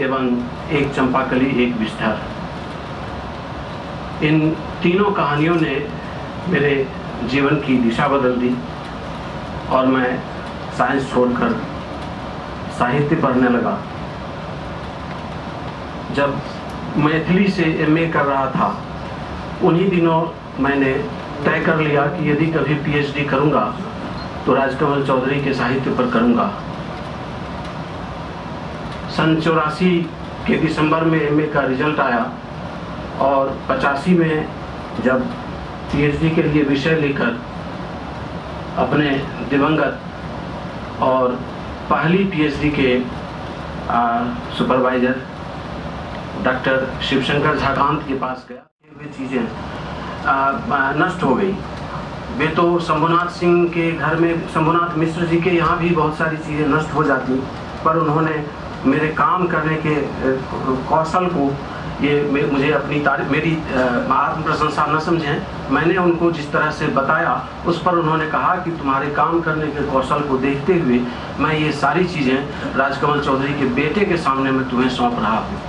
एवं एक चंपाकली एक बिस्तर। इन तीनों कहानियों ने मेरे जीवन की दिशा बदल दी और मैं साइंस छोड़कर साहित्य पढ़ने लगा। जब मैथिली से एमए कर रहा था, उन्हीं दिनों मैंने तय कर लिया कि यदि कभी पीएचडी करूंगा तो राजकमल चौधरी के साहित्य पर करूंगा। सन 84 के दिसंबर में एमए का रिजल्ट आया और 85 में जब पीएचडी के लिए विषय लेकर अपने दिवंगत और पहली पीएचडी के सुपरवाइजर डॉक्टर शिवशंकर झाकांत के पास गया, वे चीज़ें नष्ट हो गई। वे तो शंभुनाथ सिंह के घर में, शंभुनाथ मिश्र जी के यहाँ भी बहुत सारी चीज़ें नष्ट हो जाती, पर उन्होंने मेरे काम करने के कौशल को, ये मुझे अपनी मेरी आत्म प्रशंसा न समझें, मैंने उनको जिस तरह से बताया उस पर उन्होंने कहा कि तुम्हारे काम करने के कौशल को देखते हुए मैं ये सारी चीज़ें राजकमल चौधरी के बेटे के सामने मैं तुम्हें सौंप रहा हूँ।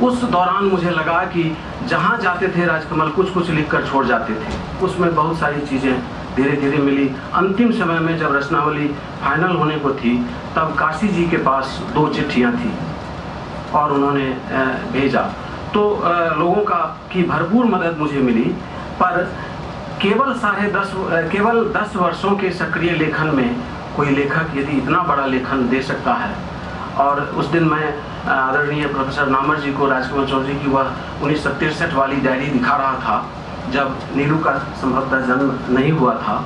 उस दौरान मुझे लगा कि जहाँ जाते थे राजकमल कुछ कुछ लिख कर छोड़ जाते थे, उसमें बहुत सारी चीज़ें धीरे धीरे मिली। अंतिम समय में जब रचनावली फाइनल होने को थी, तब काशी जी के पास 2 चिट्ठियाँ थी और उन्होंने भेजा, तो लोगों की भरपूर मदद मुझे मिली। पर केवल 10 वर्षों के सक्रिय लेखन में कोई लेखक यदि इतना बड़ा लेखन दे सकता है, और उस दिन मैं आदरणीय प्रोफेसर नामर जी को राजकमल चौधरी की वह 1963 वाली डायरी दिखा रहा था, जब नीलू का संभवतः जन्म नहीं हुआ था।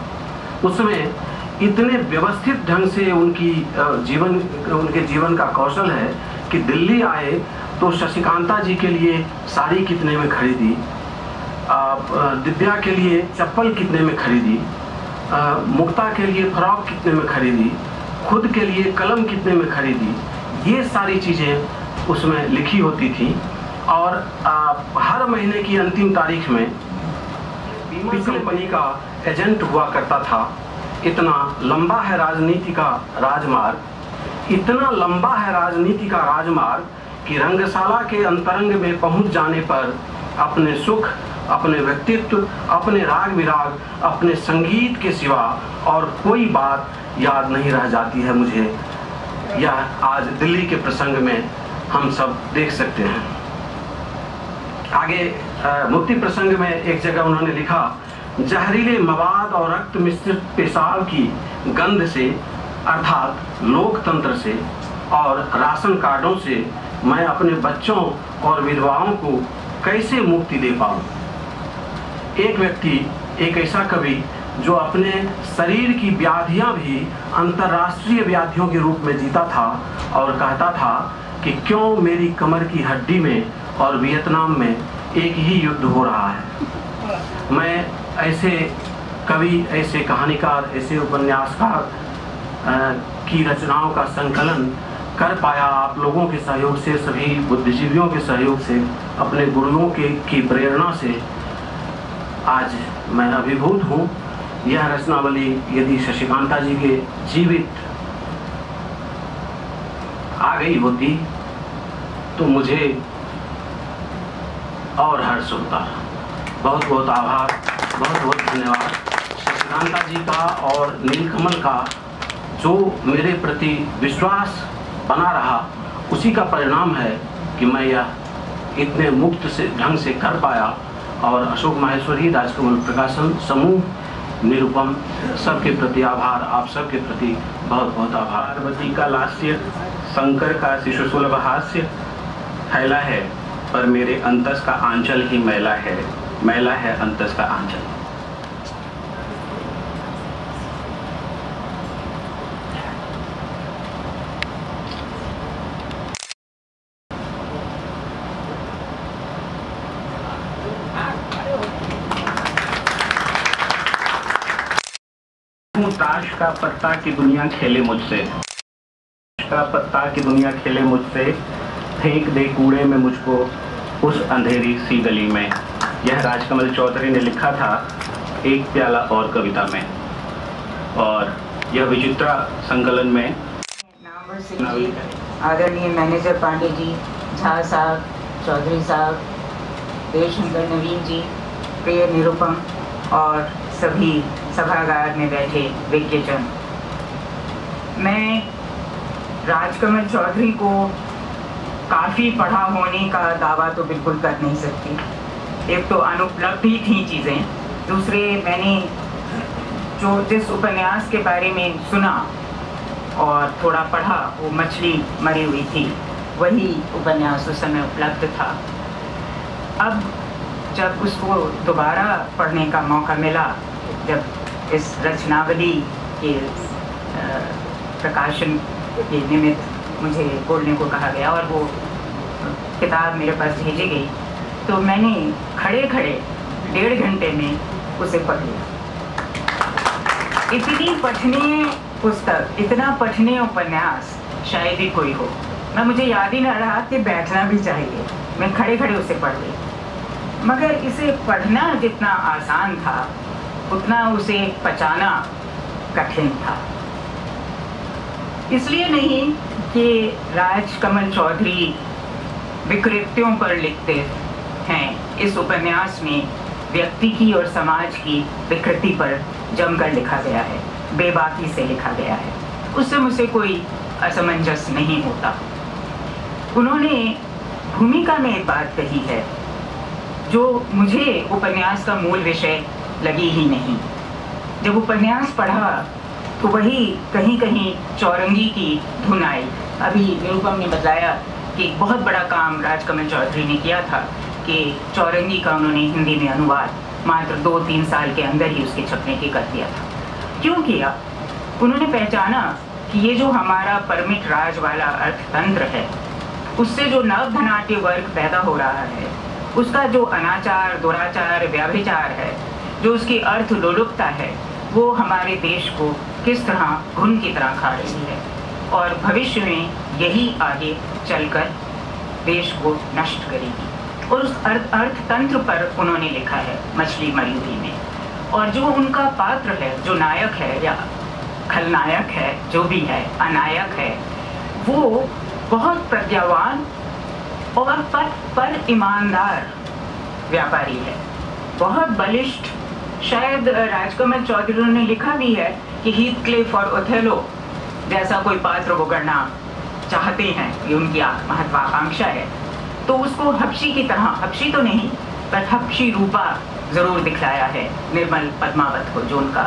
उसमें इतने व्यवस्थित ढंग से उनके जीवन का कौशल है कि दिल्ली आए तो शशिकांता जी के लिए साड़ी कितने में खरीदी, दिव्या के लिए चप्पल कितने में खरीदी, मुक्ता के लिए फ्रॉक कितने में खरीदी, खुद के लिए कलम कितने में खरीदी, ये सारी चीज़ें उसमें लिखी होती थी। और हर महीने की अंतिम तारीख में बीमा कंपनी का एजेंट हुआ करता था। इतना लंबा है राजनीति का राजमार्ग, इतना लंबा है राजनीति का राजमार्ग कि रंगशाला के अंतरंग में पहुंच जाने पर अपने सुख, अपने व्यक्तित्व, अपने राग विराग, अपने संगीत के सिवा और कोई बात याद नहीं रह जाती है मुझे। यह आज दिल्ली के प्रसंग में हम सब देख सकते हैं। आगे मुक्ति प्रसंग में एक जगह उन्होंने लिखा, जहरीले मवाद और रक्त मिश्रित पेशाब की गंध से, अर्थात लोकतंत्र से और राशन कार्डों से मैं अपने बच्चों और विधवाओं को कैसे मुक्ति दे पाऊं। एक व्यक्ति, एक ऐसा कवि जो अपने शरीर की व्याधियां भी अंतर्राष्ट्रीय व्याधियों के रूप में जीता था और कहता था कि क्यों मेरी कमर की हड्डी में और वियतनाम में एक ही युद्ध हो रहा है। मैं ऐसे कवि, ऐसे कहानीकार, ऐसे उपन्यासकार की रचनाओं का संकलन कर पाया आप लोगों के सहयोग से, सभी बुद्धिजीवियों के सहयोग से, अपने गुरुओं की प्रेरणा से आज मैं अभिभूत हूँ। यह रचनावली यदि शशिकांता जी के जीवित आ गई होती तो मुझे और हर्ष होता। बहुत बहुत आभार, बहुत बहुत धन्यवाद शशिकांता जी का और नीलकमल का, जो मेरे प्रति विश्वास बना रहा, उसी का परिणाम है कि मैं यह इतने मुक्त से ढंग से कर पाया। और अशोक माहेश्वरी, राजकमल प्रकाशन समूह, निरुपम, सबके प्रति आभार, आप सबके प्रति बहुत बहुत आभार। पार्वती का लास्य, शंकर का शिशु सुलभ हास्य फैला है, पर मेरे अंतस का आंचल ही मैला है, मैला है अंतस का आंचल। ताश का पत्ता की दुनिया खेले मुझसे, का पत्ता की दुनिया खेले मुझसे, फेंक दे कूड़े में मुझको उस अंधेरी सी गली में। यह राजकमल चौधरी ने लिखा था एक प्याला और कविता में, और यह विचित्रा संकलन में आदरणीय मैनेजर पांडे जी, झा साहब, चौधरी साहब, देवशंकर नवीन जी, प्रिय निरुपम और सभी सभागार में बैठे विज्ञजन, मैं राजकमल चौधरी को काफ़ी पढ़ा होने का दावा तो बिल्कुल कर नहीं सकती। एक तो अनुपलब्धि थी चीज़ें, दूसरे मैंने जो जिस उपन्यास के बारे में सुना और थोड़ा पढ़ा वो मछली मरी हुई थी, वही उपन्यास उस समय उपलब्ध था। अब जब उसको दोबारा पढ़ने का मौका मिला, जब इस रचनावली के प्रकाशन के निमित्त मुझे बोलने को कहा गया और वो किताब मेरे पास भेजी गई, तो मैंने खड़े खड़े 1.5 घंटे में उसे पढ़ लिया। इतनी पठनीय पुस्तक, इतना पठनीय उपन्यास शायद ही कोई हो। मुझे याद ही न रहा कि बैठना भी चाहिए, मैं खड़े खड़े उसे पढ़ ली। मगर इसे पढ़ना जितना आसान था, उतना उसे पचाना कठिन था। इसलिए नहीं कि राजकमल चौधरी विकृतियों पर लिखते हैं। इस उपन्यास में व्यक्ति की और समाज की विकृति पर जमकर लिखा गया है, बेबाकी से लिखा गया है। उससे मुझे कोई असमंजस नहीं होता। उन्होंने भूमिका में एक बात कही है जो मुझे उपन्यास का मूल विषय लगी ही नहीं। जब उपन्यास पढ़ा तो वही कहीं कहीं चौरंगी की धुन आई। अभी निरुपम ने बताया कि बहुत बड़ा काम राजकमल चौधरी ने किया था कि चौरंगी का उन्होंने हिंदी में अनुवाद मात्र 2-3 साल के अंदर ही उसके छपने की कर दिया था। क्यों किया? उन्होंने पहचाना कि ये जो हमारा परमिट राज वाला अर्थतंत्र है, उससे जो नव धनाट्य वर्ग पैदा हो रहा है, उसका जो अनाचार, दुराचार, व्याभिचार है, जो उसकी अर्थ लोलुपता है, वो हमारे देश को किस तरह घुन की तरह खा रही है और भविष्य में यही आगे चलकर देश को नष्ट करेगी। और उस अर्थतंत्र पर उन्होंने लिखा है मछली मरी हुई में। और जो उनका पात्र है, जो नायक है या खलनायक है, जो भी है, अनायक है, वो बहुत प्रज्ञावान और पर ईमानदार व्यापारी है, बहुत बलिष्ठ। शायद राजकमल चौधरी ने लिखा भी है कि हीथक्लिफ और ओथेलो जैसा कोई पात्र वो करना चाहते हैं, ये उनकी महत्वाकांक्षा है। तो उसको हबशी की तरह, हबशी तो नहीं पर हबशी रूपा जरूर दिखलाया है निर्मल पद्मावत को, जो उनका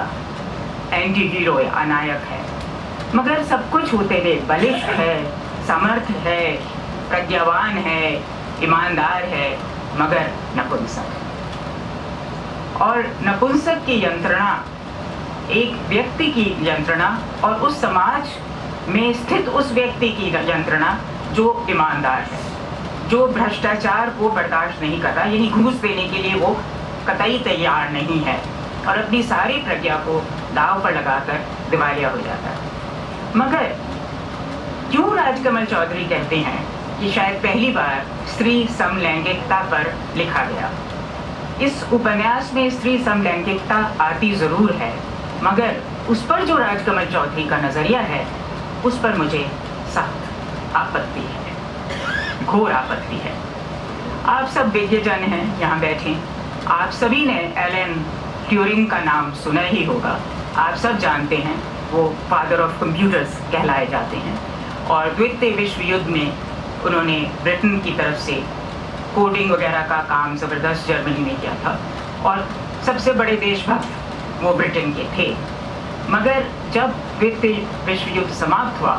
एंटी हीरो या अनायक है। मगर सब कुछ होते हुए बलिष्ठ है, समर्थ है, प्रज्ञावान है, ईमानदार है, मगर नपुंसक। और नपुंसक की यंत्रणा एक व्यक्ति की यंत्रणा और उस समाज में स्थित उस व्यक्ति की यंत्रणा जो ईमानदार है, जो भ्रष्टाचार को बर्दाश्त नहीं करता, यही घूस देने के लिए वो कतई तैयार नहीं है और अपनी सारी प्रज्ञा को दांव पर लगाकर दिवालिया हो जाता है। मगर क्यों राजकमल चौधरी कहते हैं कि शायद पहली बार स्त्री समलैंगिकता पर लिखा गया? इस उपन्यास में स्त्री समलैंगिकता आती जरूर है, मगर उस पर जो राजकमल चौधरी का नजरिया है, उस पर मुझे सख्त आपत्ति है, घोर आपत्ति है। आप सब विज्ञजन हैं यहाँ बैठे, आप सभी ने एलन ट्यूरिंग का नाम सुना ही होगा। आप सब जानते हैं वो फादर ऑफ कंप्यूटर्स कहलाए जाते हैं और द्वितीय विश्व युद्ध में उन्होंने ब्रिटेन की तरफ से कोडिंग वगैरह का काम ज़बरदस्त जर्मनी में किया था और सबसे बड़े देशभक्त वो ब्रिटेन के थे। मगर जब द्वितीय विश्व युद्ध समाप्त हुआ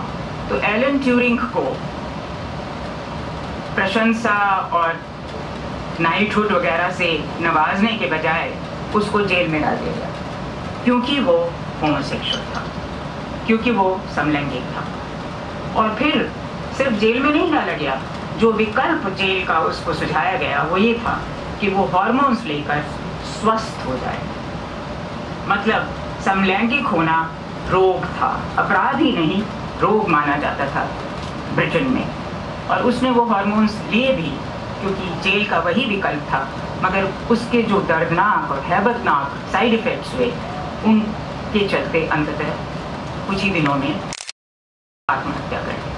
तो एलन ट्यूरिंग को प्रशंसा और नाइटहुड वगैरह से नवाजने के बजाय उसको जेल में डाल दिया गया, क्योंकि वो होमोसेक्सुअल था, क्योंकि वो समलैंगिक था। और फिर सिर्फ जेल में नहीं डाला गया, जो विकल्प जेल का उसको सुझाया गया वो ये था कि वो हार्मोन्स लेकर स्वस्थ हो जाए। मतलब समलैंगिक होना रोग था, अपराध ही नहीं, रोग माना जाता था ब्रिटेन में। और उसने वो हार्मोन्स लिए भी क्योंकि जेल का वही विकल्प था, मगर उसके जो दर्दनाक और हैबतनाक साइड इफ़ेक्ट्स हुए, उनके चलते अंततः कुछ ही दिनों में आत्महत्या कर ली।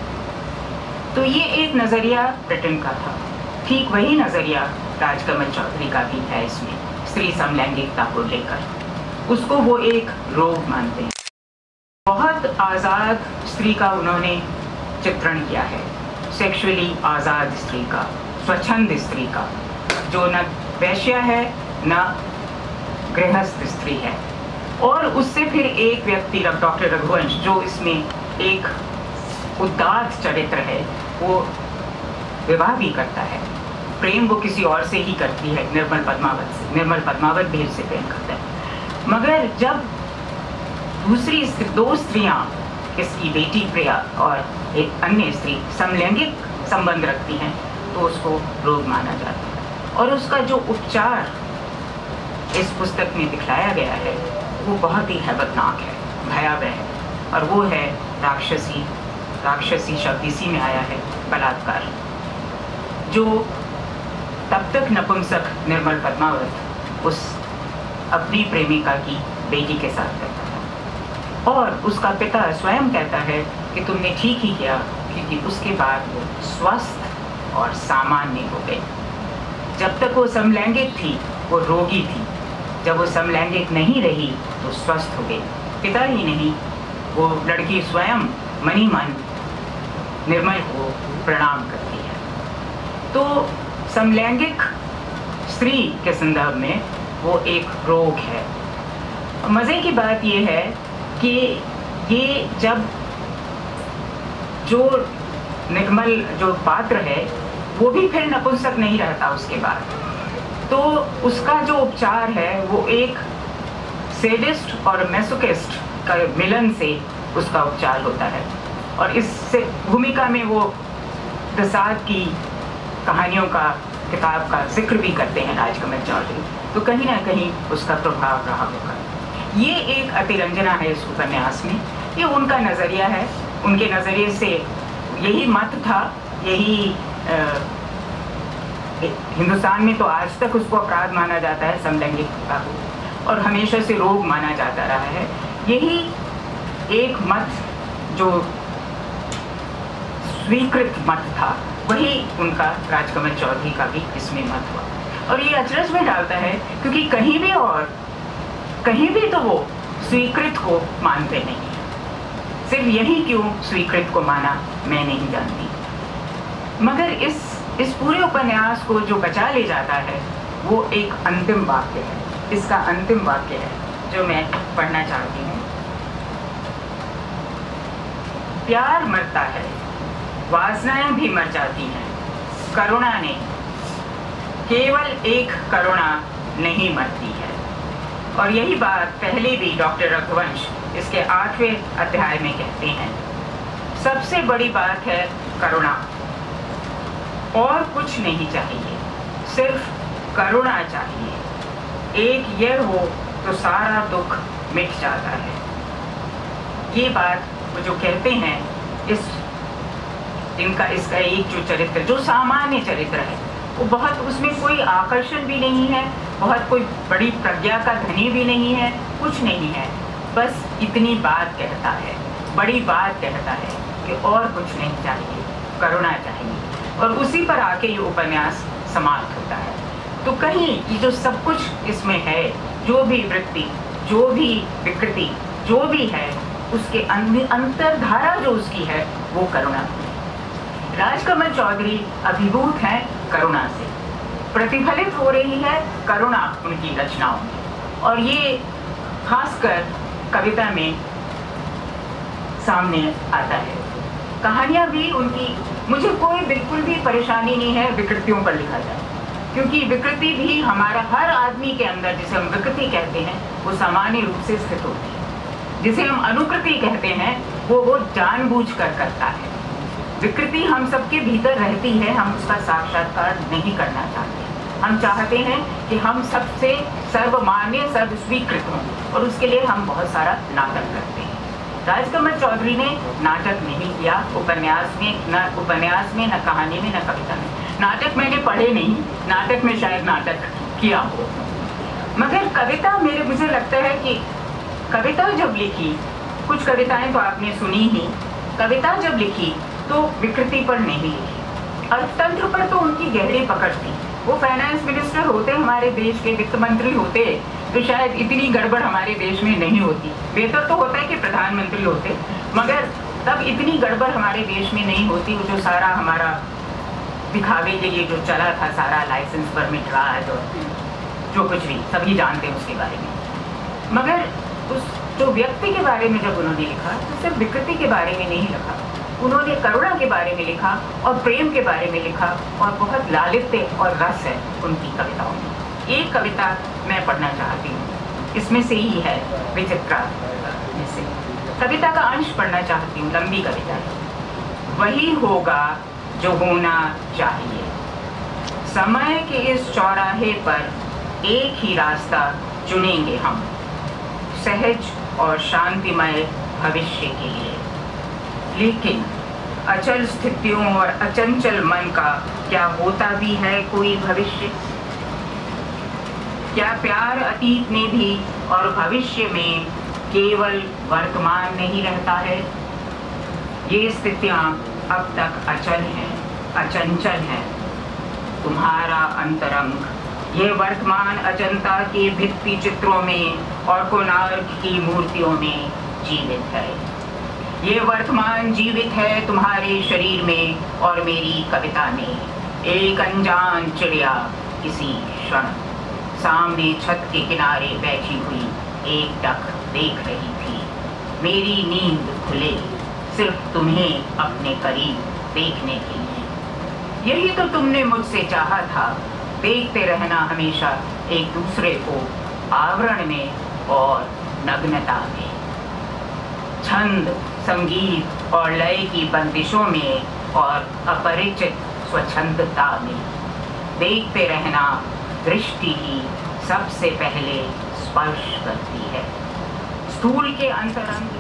तो ये एक नज़रिया ब्रिटेन का था। ठीक वही नज़रिया राजकमल चौधरी का भी है इसमें, स्त्री समलैंगिकता को लेकर। उसको वो एक रोग मानते हैं। बहुत आज़ाद स्त्री का उन्होंने चित्रण किया है, सेक्सुअली आज़ाद स्त्री का, स्वच्छंद स्त्री का, जो न वैश्या है न गृहस्थ स्त्री है। और उससे फिर एक व्यक्ति डॉक्टर रघुवंश, जो इसमें एक उदात्त चरित्र है, वो विवाह भी करता है। प्रेम वो किसी और से ही करती है, निर्मल पद्मावत से। निर्मल पद्मावत भी उससे प्रेम करता है। मगर जब दूसरी दो स्त्रियां, इसकी बेटी प्रिया और एक अन्य स्त्री समलैंगिक संबंध रखती हैं, तो उसको रोग माना जाता है। और उसका जो उपचार इस पुस्तक में दिखलाया गया है वो बहुत ही हैबतनाक है, भयावह है, और वो है राक्षसी। राक्षसी शब्द इसी में आया है, बलात्कार। जो तब तक नपुंसक निर्मल पद्मावत उस अपनी प्रेमिका की बेटी के साथ करता था, और उसका पिता स्वयं कहता है कि तुमने ठीक ही किया, क्योंकि उसके बाद वो स्वस्थ और सामान्य हो गई। जब तक वो समलैंगिक थी वो रोगी थी, जब वो समलैंगिक नहीं रही तो स्वस्थ हो गई। पिता ही नहीं, वो लड़की स्वयं मनी मन निर्मल को प्रणाम करती है। तो समलैंगिक स्त्री के संदर्भ में वो एक रोग है। मज़े की बात ये है कि ये जब जो निर्मल जो पात्र है वो भी फिर नपुंसक नहीं रहता उसके बाद, तो उसका जो उपचार है वो एक सेडिस्ट और मैसोकिस्ट का मिलन से उसका उपचार होता है। और इस भूमिका में वो दसाद की कहानियों का, किताब का जिक्र भी करते हैं राजकमल चौधरी, तो कहीं ना कहीं उसका प्रभाव रहा होगा। ये एक अतिरंजना है इस उपन्यास में, ये उनका नज़रिया है। उनके नज़रिए से यही मत था, यही हिंदुस्तान में तो आज तक उसको अपराध माना जाता है समलैंगिकता को, और हमेशा से रोग माना जाता रहा है। यही एक मत जो स्वीकृत मत था, वही उनका राजकमल चौधरी का भी इसमें मत हुआ। और ये अचरज में डालता है क्योंकि कहीं भी और कहीं भी तो वो स्वीकृत को मानते नहीं है। सिर्फ यही क्यों स्वीकृत को माना मैं नहीं जानती। मगर इस पूरे उपन्यास को जो बचा ले जाता है वो एक अंतिम वाक्य है। इसका अंतिम वाक्य है जो मैं पढ़ना चाहती हूँ। प्यार मरता है, वासनाएं भी मर जाती हैं, करुणा ने, केवल एक करुणा नहीं मरती है। और यही बात पहले भी डॉक्टर रघुवंश इसके 8वें अध्याय में कहते हैं। सबसे बड़ी बात है करुणा, और कुछ नहीं चाहिए, सिर्फ करुणा चाहिए। एक यह हो तो सारा दुख मिट जाता है। ये बात वो जो कहते हैं, इसका एक जो चरित्र, जो सामान्य चरित्र है, वो बहुत, उसमें कोई आकर्षण भी नहीं है, बहुत कोई बड़ी प्रज्ञा का धनी भी नहीं है, कुछ नहीं है, बस इतनी बात कहता है, बड़ी बात कहता है कि और कुछ नहीं चाहिए, करुणा चाहिए। और उसी पर आके ये उपन्यास समाप्त होता है। तो कहीं ये जो सब कुछ इसमें है, जो भी वृत्ति, जो भी विकृति, जो भी है, उसके अंतर्धारा जो उसकी है वो करुणा। राजकमल चौधरी अभिभूत हैं करुणा से, प्रतिफलित हो रही है करुणा उनकी रचनाओं में, और ये खासकर कविता में सामने आता है। कहानियाँ भी उनकी, मुझे कोई बिल्कुल भी परेशानी नहीं है विकृतियों पर लिखा जाए, क्योंकि विकृति भी हमारा, हर आदमी के अंदर, जिसे हम विकृति कहते हैं, वो सामान्य रूप से स्थित होती है। जिसे हम अनुकृति कहते हैं वो जानबूझकर करता है। विकृति हम सबके भीतर रहती है, हम उसका साक्षात्कार नहीं करना चाहते। हम चाहते हैं कि हम सबसे सर्वमान्य, सर्वस्वीकृत हों, और उसके लिए हम बहुत सारा नाटक करते हैं। राजकमल चौधरी ने नाटक नहीं किया उपन्यास में, न कहानी में, न कविता में। नाटक मैंने पढ़े नहीं, नाटक में शायद नाटक किया हो, मगर कविता मुझे लगता है कि कविता जब लिखी, कुछ कविताएं तो आपने सुनी ही, कविता जब लिखी तो विकृति पर नहीं लिखी। अर्थतंत्र पर तो उनकी गहरी पकड़ थी। वो फाइनेंस मिनिस्टर होते, हमारे देश के वित्त मंत्री होते, तो शायद इतनी गड़बड़ हमारे देश में नहीं होती। बेहतर तो होता है कि प्रधानमंत्री होते, मगर तब इतनी गड़बड़ हमारे देश में नहीं होती। वो जो सारा हमारा दिखावे के लिए जो चला था, सारा लाइसेंस परमिट राज और जो कुछ भी, सभी जानते हैं उसके बारे में। मगर उस जो व्यक्ति के बारे में जब उन्होंने लिखा तो सिर्फ विकृति के बारे में नहीं लिखा, उन्होंने करुणा के बारे में लिखा और प्रेम के बारे में लिखा, और बहुत लालित्य और रस है उनकी कविताओं में। एक कविता मैं पढ़ना चाहती हूँ, इसमें से ही है विचित्रा में से कविता का अंश पढ़ना चाहती हूँ। लंबी कविता है। वही होगा जो होना चाहिए, समय के इस चौराहे पर एक ही रास्ता चुनेंगे हम, सहज और शांतिमय भविष्य के लिए। लेकिन अचल स्थितियों और अचंचल मन का क्या होता भी है कोई भविष्य? क्या प्यार अतीत में भी और भविष्य में केवल वर्तमान में ही रहता है? ये स्थितियां अब तक अचल हैं, अचंचल हैं। तुम्हारा अंतरंग ये वर्तमान अजंता के भित्ति चित्रों में और कोणार्क की मूर्तियों में जीवित है। ये वर्तमान जीवित है तुम्हारे शरीर में और मेरी कविता में। एक अनजान चिड़िया किसी क्षण सामने छत के किनारे बैठी हुई एक डक देख रही थी। मेरी नींद खुले सिर्फ तुम्हें अपने करीब देखने के लिए। यही तो तुमने मुझसे चाहा था, देखते रहना हमेशा एक दूसरे को आवरण में और नग्नता में, छंद, संगीत और लय की बंदिशों में और अपरिचित स्वच्छंदता में। देखते रहना दृष्टि ही सबसे पहले स्पर्श करती है स्थूल के अंतरंग।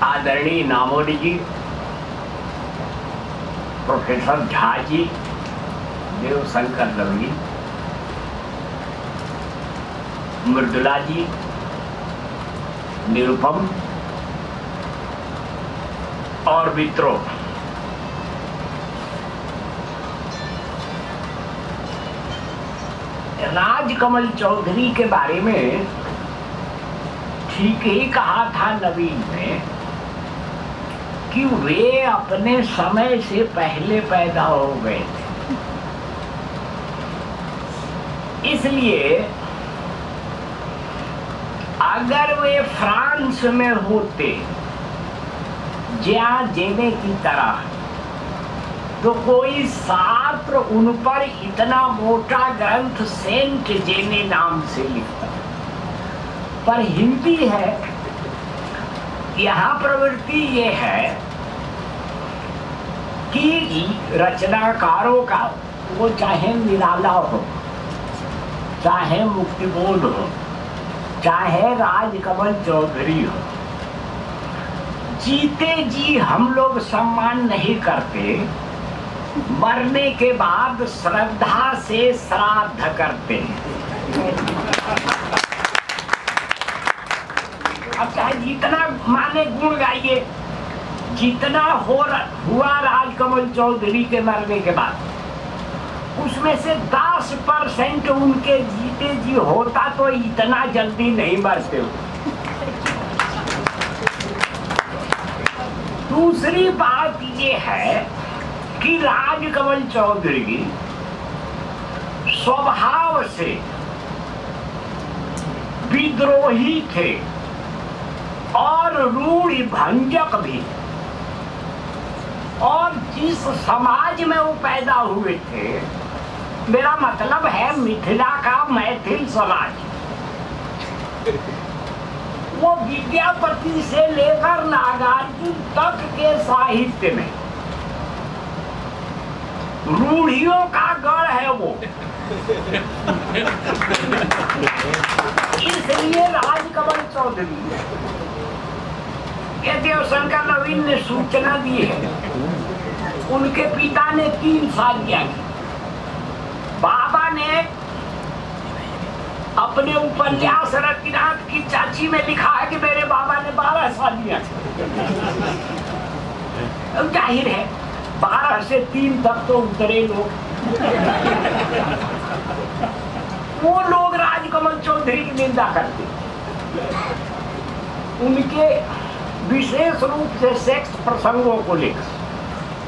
आदरणीय नामोरी जी, प्रोफेसर झा जी, देवशंकर लवली, मृदुला जी, निरुपम और मित्रों, राजकमल चौधरी के बारे में ठीक ही कहा था नवीन ने कि वे अपने समय से पहले पैदा हो गए थे। इसलिए अगर वे फ्रांस में होते ज्या जेने की तरह, तो कोई छात्र उन पर इतना मोटा ग्रंथ सेंट जेने नाम से लिखता। पर हिंदी है, यहाँ प्रवृत्ति ये है कि रचनाकारों का, वो चाहे निराला हो, चाहे मुक्तिबोध हो, चाहे राजकमल चौधरी हो, जीते जी हम लोग सम्मान नहीं करते, मरने के बाद श्रद्धा से श्राद्ध करते हैं। अब चाहे जितना माने गुण गाइए, जितना हुआ राजकमल चौधरी के मरने के बाद, उसमें से 10% उनके जीते जी होता तो इतना जल्दी नहीं मरते हो। दूसरी बात ये है कि राजकमल चौधरी स्वभाव से विद्रोही थे और रूढ़ि भंजक भी, और जिस समाज में वो पैदा हुए थे, मेरा मतलब है मिथिला का मैथिल समाज, वो विद्यापति से लेकर नागार्जुन तक के साहित्य में रूढ़ियों का गढ़ है वो। इसलिए राजकमल चौधरी, ये देवशंकर नवीन ने सूचना दी है, उनके पिता ने 3 शादियां की। ने अपने उपन्यास रतिनाथ की चाची में लिखा है कि मेरे बाबा ने 12 शादियां की। जाहिर है 12 से 3 तक तो उतरे लोग। वो लोग राजकमल चौधरी की निंदा करते, उनके विशेष रूप से सेक्स प्रसंगों को लेकर।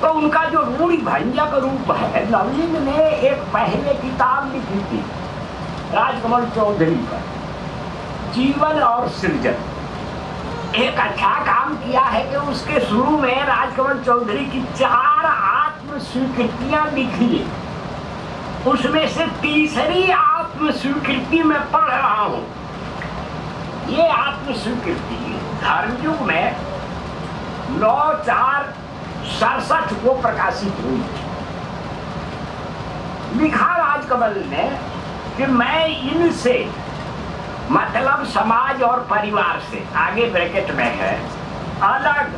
तो उनका जो रूढ़ि भंजक रूप है, नवनीत ने एक पहले किताब लिखी थी राजकमल चौधरी पर, जीवन और सृजन। एक अच्छा काम किया है कि उसके शुरू में राजकमल चौधरी की 4 आत्म स्वीकृतियां लिखी, उसमें से तीसरी आत्म स्वीकृति में पढ़ रहा हूं। ये आत्म स्वीकृति धर्मयुग में 9/4/67 को प्रकाशित हुई। लिखा राजकमल ने कि मैं इनसे, मतलब समाज और परिवार से, आगे ब्रैकेट में है, अलग,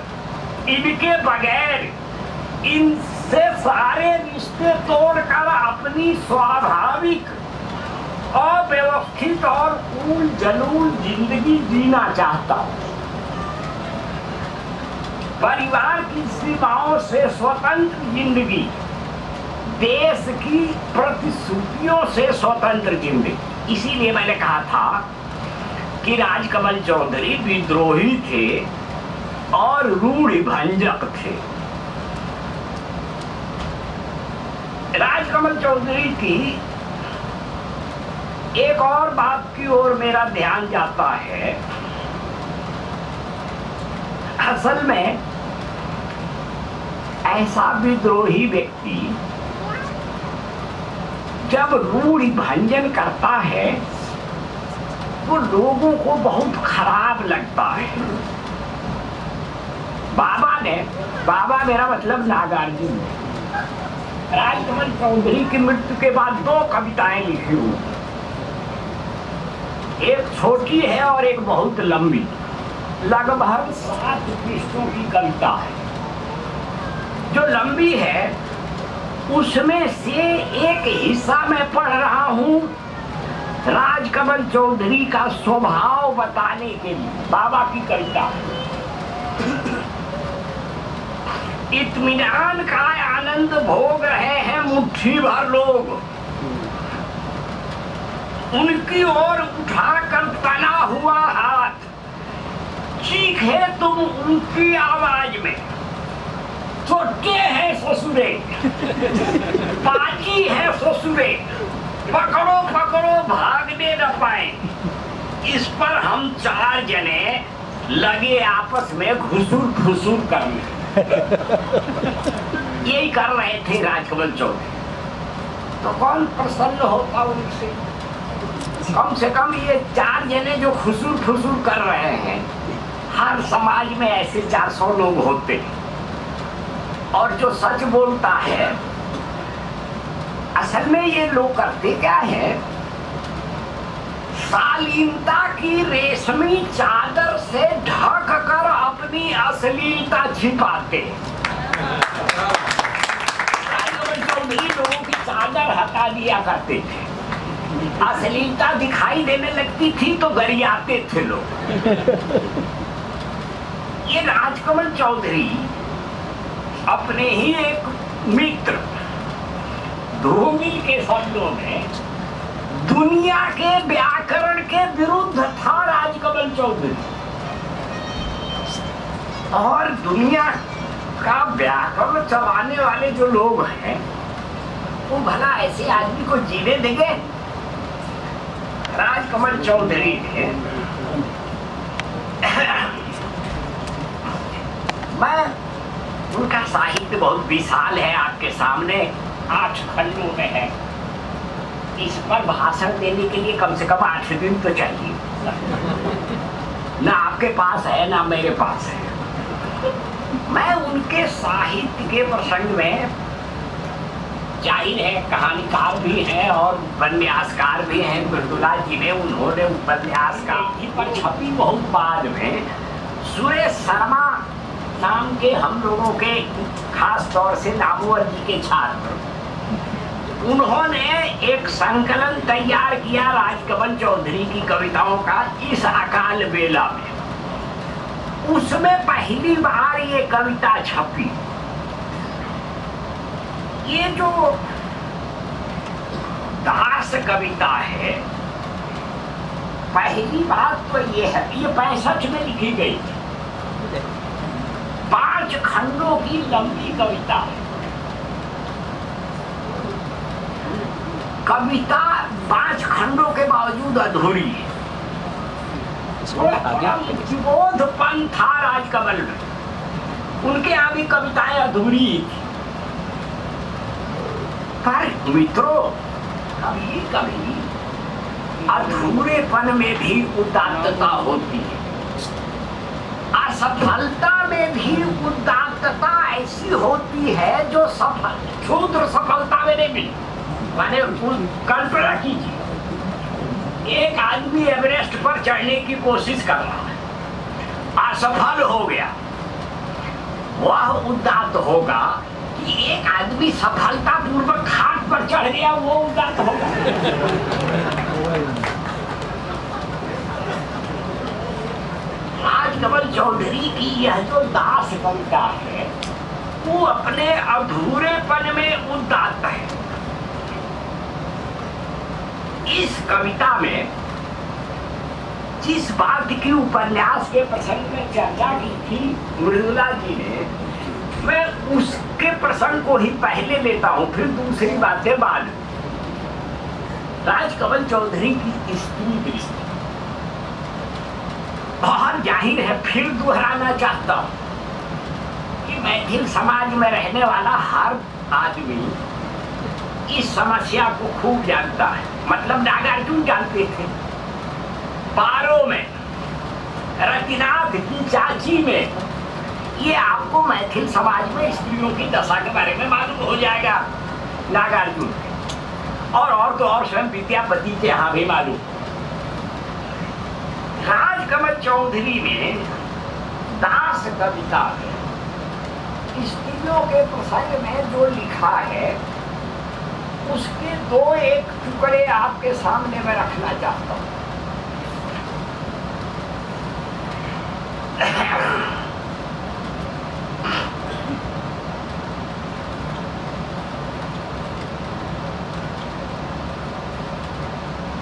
इनके बगैर, इनसे सारे रिश्ते तोड़कर अपनी स्वाभाविक अव्यवस्थित और उल जलूल जिंदगी जीना चाहता हूं। परिवार की सीमाओं से स्वतंत्र जिंदगी, देश की प्रतिश्रुतियों से स्वतंत्र जिंदगी। इसीलिए मैंने कहा था कि राजकमल चौधरी विद्रोही थे और रूढ़ि भंजक थे। राजकमल चौधरी की एक और बात की ओर मेरा ध्यान जाता है। असल में ऐसा विद्रोही व्यक्ति जब रूढ़ि भंजन करता है वो लोगों को बहुत खराब लगता है। बाबा मेरा मतलब नागार्जुन ने राजकमल चौधरी की मृत्यु के बाद 2 कविताएं लिखी हुई, एक छोटी है और एक बहुत लंबी, लगभग 7 पृष्ठों की कविता है। जो लंबी है उसमें से एक हिस्सा मैं पढ़ रहा हूं राजकमल चौधरी का स्वभाव बताने के लिए। बाबा की कविता, इत्मीनान का आनंद भोग रहे हैं मुट्ठी भर लोग, उनकी ओर उठाकर तना हुआ हाथ, चीखे तुम उनकी आवाज में, छोटे हैं ससुरे, पाची है ससुरे, पकड़ो पकड़ो भागने न पाए। इस पर हम 4 जने लगे आपस में घुसूर फुसूर करने। यही कर रहे थे राजकमल चौधरी। तो कौन प्रसन्न होता उनसे? कम से कम ये 4 जने जो खुसूर फुसूर कर रहे हैं, हर समाज में ऐसे 400 लोग होते हैं। और जो सच बोलता है, असल में ये लोग करते क्या है, शालीनता की रेशमी चादर से ढक कर अपनी अश्लीलता छिपाते। चौधरी लोगों की चादर हटा दिया करते थे, अश्लीलता दिखाई देने लगती थी तो गरियाते थे लोग। ये राजकमल चौधरी अपने ही एक मित्र धूमिल के शब्दों में दुनिया के व्याकरण के विरुद्ध था राजकमल चौधरी। और दुनिया का व्याकरण चलाने वाले जो लोग हैं वो भला ऐसे आदमी को जीने देंगे? राजकमल चौधरी ने, मैं, उनका साहित्य बहुत विशाल है, आपके सामने 8 खंडों में है। इस पर भाषण देने के लिए कम से कम 8 दिन तो चाहिए। ना आपके पास है ना मेरे पास है। मैं उनके साहित्य के प्रसंग में, जाहिर है कहानीकार भी हैं और उपन्यासकार भी हैं, मृदुला जी ने, उन्होंने उपन्यास का पर छपी बहुत बाद में सुरेश शर्मा नाम के हम लोगों के, खास तौर से नामवर जी के छात्र, उन्होंने एक संकलन तैयार किया राजकमल चौधरी की कविताओं का इस अकाल बेला में। उसमें पहली बार ये कविता छपी। ये जो दास कविता है, पहली बात तो ये है, ये 65 में लिखी गई थी। 5 खंडों की लंबी कविता है। कविता 5 खंडों के बावजूद अधूरी है। बोधपन था राजकमल में, उनके यहाँ भी कविताएं अधूरी थी। पर मित्रों, कभी कभी अधूरेपन में भी उदात्तता होती है। असफलता में भी उदात्तता ऐसी होती है जो क्षुद्र सफलता में नहीं मिली। माने कल्पना कीजिए, एक आदमी एवरेस्ट पर चढ़ने की कोशिश कर रहा है, असफल हो गया। वह उदात्त होगा कि एक आदमी सफलता पूर्वक खाट पर चढ़ गया, वो उदात्त होगा। राजकमल चौधरी की यह जो दास कविता है, वो अपने अधूरेपन में उदात्त है। इस कविता में जिस बात की उपन्यास के प्रसंग में चर्चा की थी मृदुला जी ने, मैं उसके प्रसंग को ही पहले लेता हूं, फिर दूसरी बातें बाद। राजकमल चौधरी की स्त्री दृष्टि बहुत जाहिर है, फिर दोहराना चाहता हूं कि मैथिल समाज में रहने वाला हर आदमी इस समस्या को खूब जानता है। मतलब नागार्जुन जानते थे, पारो में, रतिनाथ की चाची में, ये आपको मैथिल समाज में स्त्रियों की दशा के बारे में मालूम हो जाएगा नागार्जुन, और तो और स्वयं विद्यापति के यहाँ भी मालूम। राजकमल चौधरी ने दास कविता में स्त्रियों के प्रसंग में जो लिखा है, उसके 2-1 टुकड़े आपके सामने मैं रखना चाहता हूं।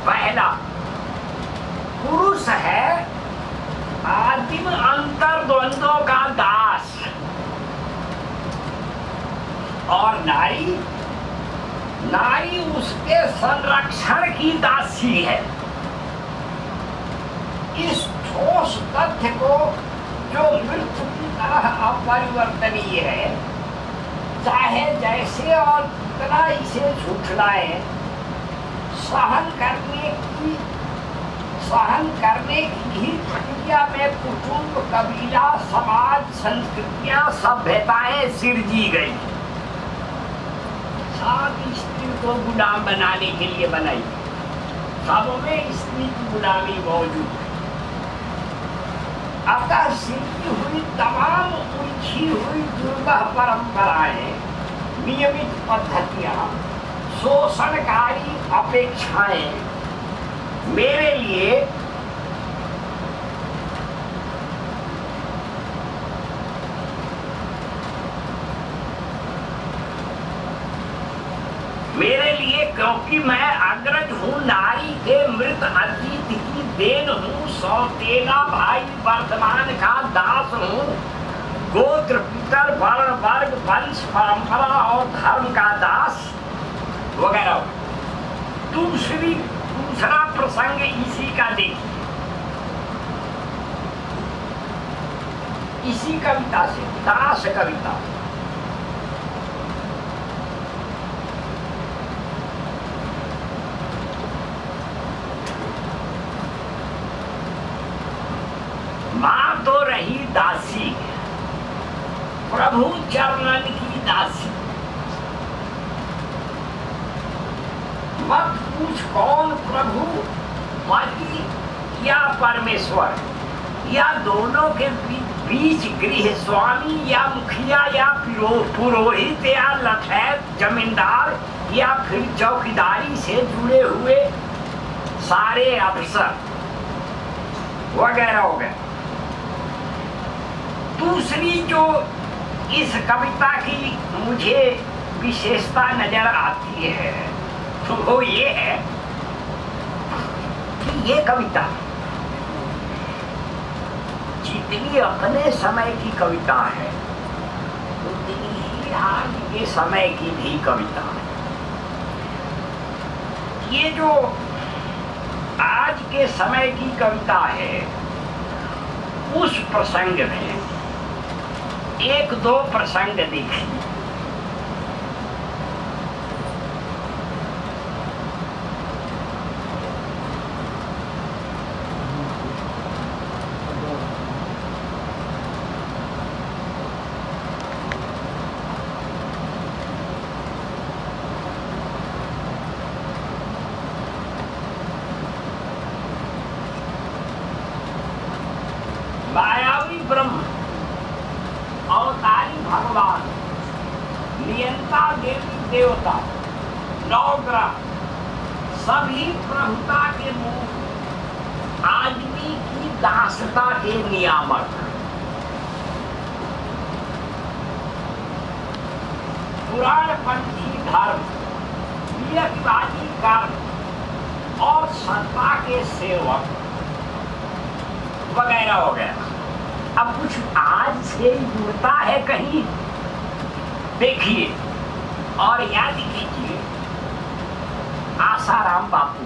पहला, पुरुष है आदिम अंतर्द्वंद्वों का दास और नारी उसके संरक्षण की दासी है। इस ठोस तथ्य को, जो मृत्यु की तरह अपरिवर्तनीय है, चाहे जैसे और कितना इसे झुठलाए, सहन करने की ही प्रक्रिया में कुटुंब, कबीला, समाज, संस्कृतियां, सभ्यताएं सिरजी गई। सब स्त्री को गुलाम बनाने के लिए बनाई, सब में स्त्री की गुलामी मौजूद है। अतः सिरजी हुई तमाम उलझी हुई दुर्लभ परंपराएं, नियमित पद्धतियां, शोषणकारी अपेक्षाएं मेरे लिए क्योंकि मैं अग्रज हूँ, नारी के मृत अतीत की देन हूँ, सौतेला भाई वर्तमान का दास हूँ, गोत्र, पितर, वर्ण, वर्ग, वंश, परंपरा और धर्म का दास वगैरह। दूसरा प्रसंग इसी का देखिए, इसी कविता से, दास कविता। मां तो रही दासी, प्रभु चरणन की दासी। मत पूछ कौन प्रभु, पति या परमेश्वर, या दोनों के बीच गृह स्वामी या मुखिया या पुरोहित या लठैत जमींदार या फिर चौकीदारी से जुड़े हुए सारे अफसर वगैरह हो गए। दूसरी जो इस कविता की मुझे विशेषता नजर आती है तो वो ये है कि ये कविता जितनी अपने समय की कविता है उतनी ही आज के समय की भी कविता है। ये जो आज के समय की कविता है उस प्रसंग में एक दो प्रसंग देखिए। मायावी ब्रह्म, अवतारी भगवान, नियंता देवी देवता, नवग्रह सभी प्रभुता के मूल, आदमी की दासता के नियामक, पुराणपंथी धर्म, नियतिवादी कर्म और सत्ता के सेवक वगैरह हो गया। अब कुछ आज से जुड़ता है कहीं देखिए और याद कीजिए आसाराम बापू।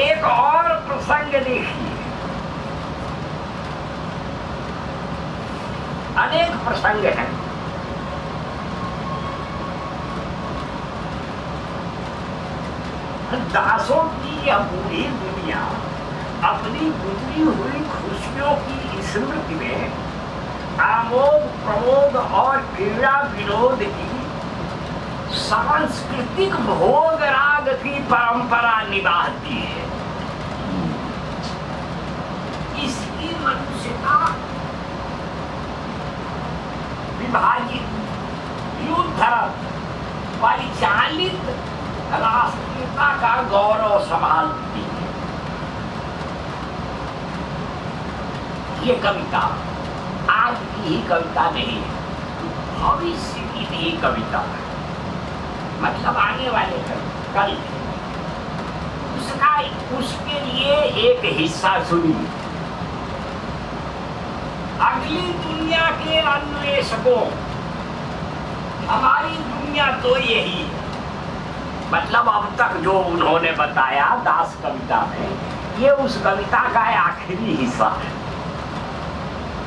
एक और प्रसंग देखिए, अनेक प्रसंग हैं। दासों की यह पूरी दुनिया अपनी गुजरी हुई खुशियों की स्मृति में आमोद प्रमोद और क्रीड़ा विनोद की सांस्कृतिक भोग राग की परंपरा निभाती है। इसकी मनुष्यता विभाजित युद्ध परिचालित राष्ट्रीयता का गौरव संभालती है। ये कविता आज की ही कविता नहीं है, भविष्य की भी कविता है, मतलब आने वाले कल उसके लिए एक हिस्सा सुनिए। अगली दुनिया के अन्वेषकों, हमारी दुनिया तो यही है, मतलब अब तक जो उन्होंने बताया दास कविता में, ये उस कविता का आखिरी हिस्सा है।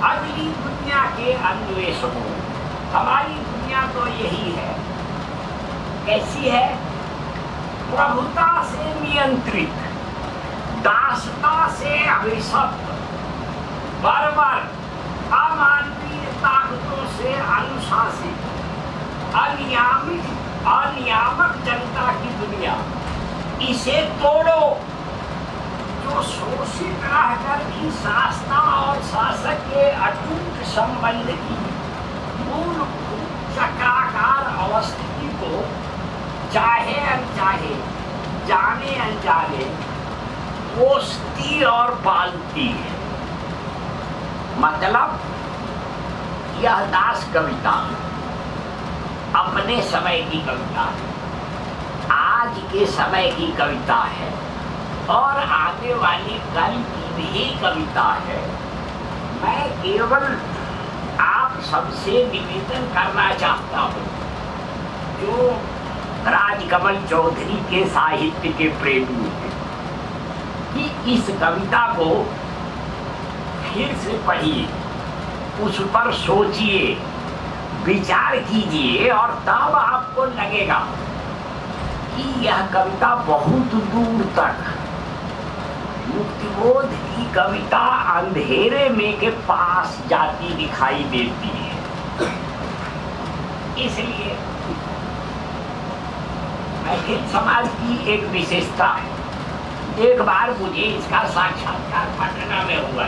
अगली दुनिया के अन्वेषकों, हमारी दुनिया तो यही है। कैसी है? प्रभुता से नियंत्रित, दासता से अभिशप्त, बर्बर अमानवीय ताकतों से अनुशासित, अनियामक जनता की दुनिया। इसे तोड़ो जो शोषित रहकर भी शासना और शासक के अटूट संबंध की मूलभूत चक्राकार अवस्थिति को चाहे अनचाहे, जाने अनजाने पोषती और पालती है। मतलब यह दास कविता अपने समय की कविता है, आज के समय की कविता है और आने वाली कल की भी कविता है। मैं केवल आप सबसे निवेदन करना चाहता हूँ जो राजकमल चौधरी के साहित्य के प्रेमी हैं कि इस कविता को फिर से पढ़िए, उस पर सोचिए, विचार कीजिए और तब आपको लगेगा कि यह कविता बहुत दूर तक मुक्तिबोध की कविता अंधेरे में के पास जाती दिखाई देती है। इसलिए हिंद समाज की एक विशेषता है। एक बार मुझे इसका साक्षात्कार पटना में हुआ।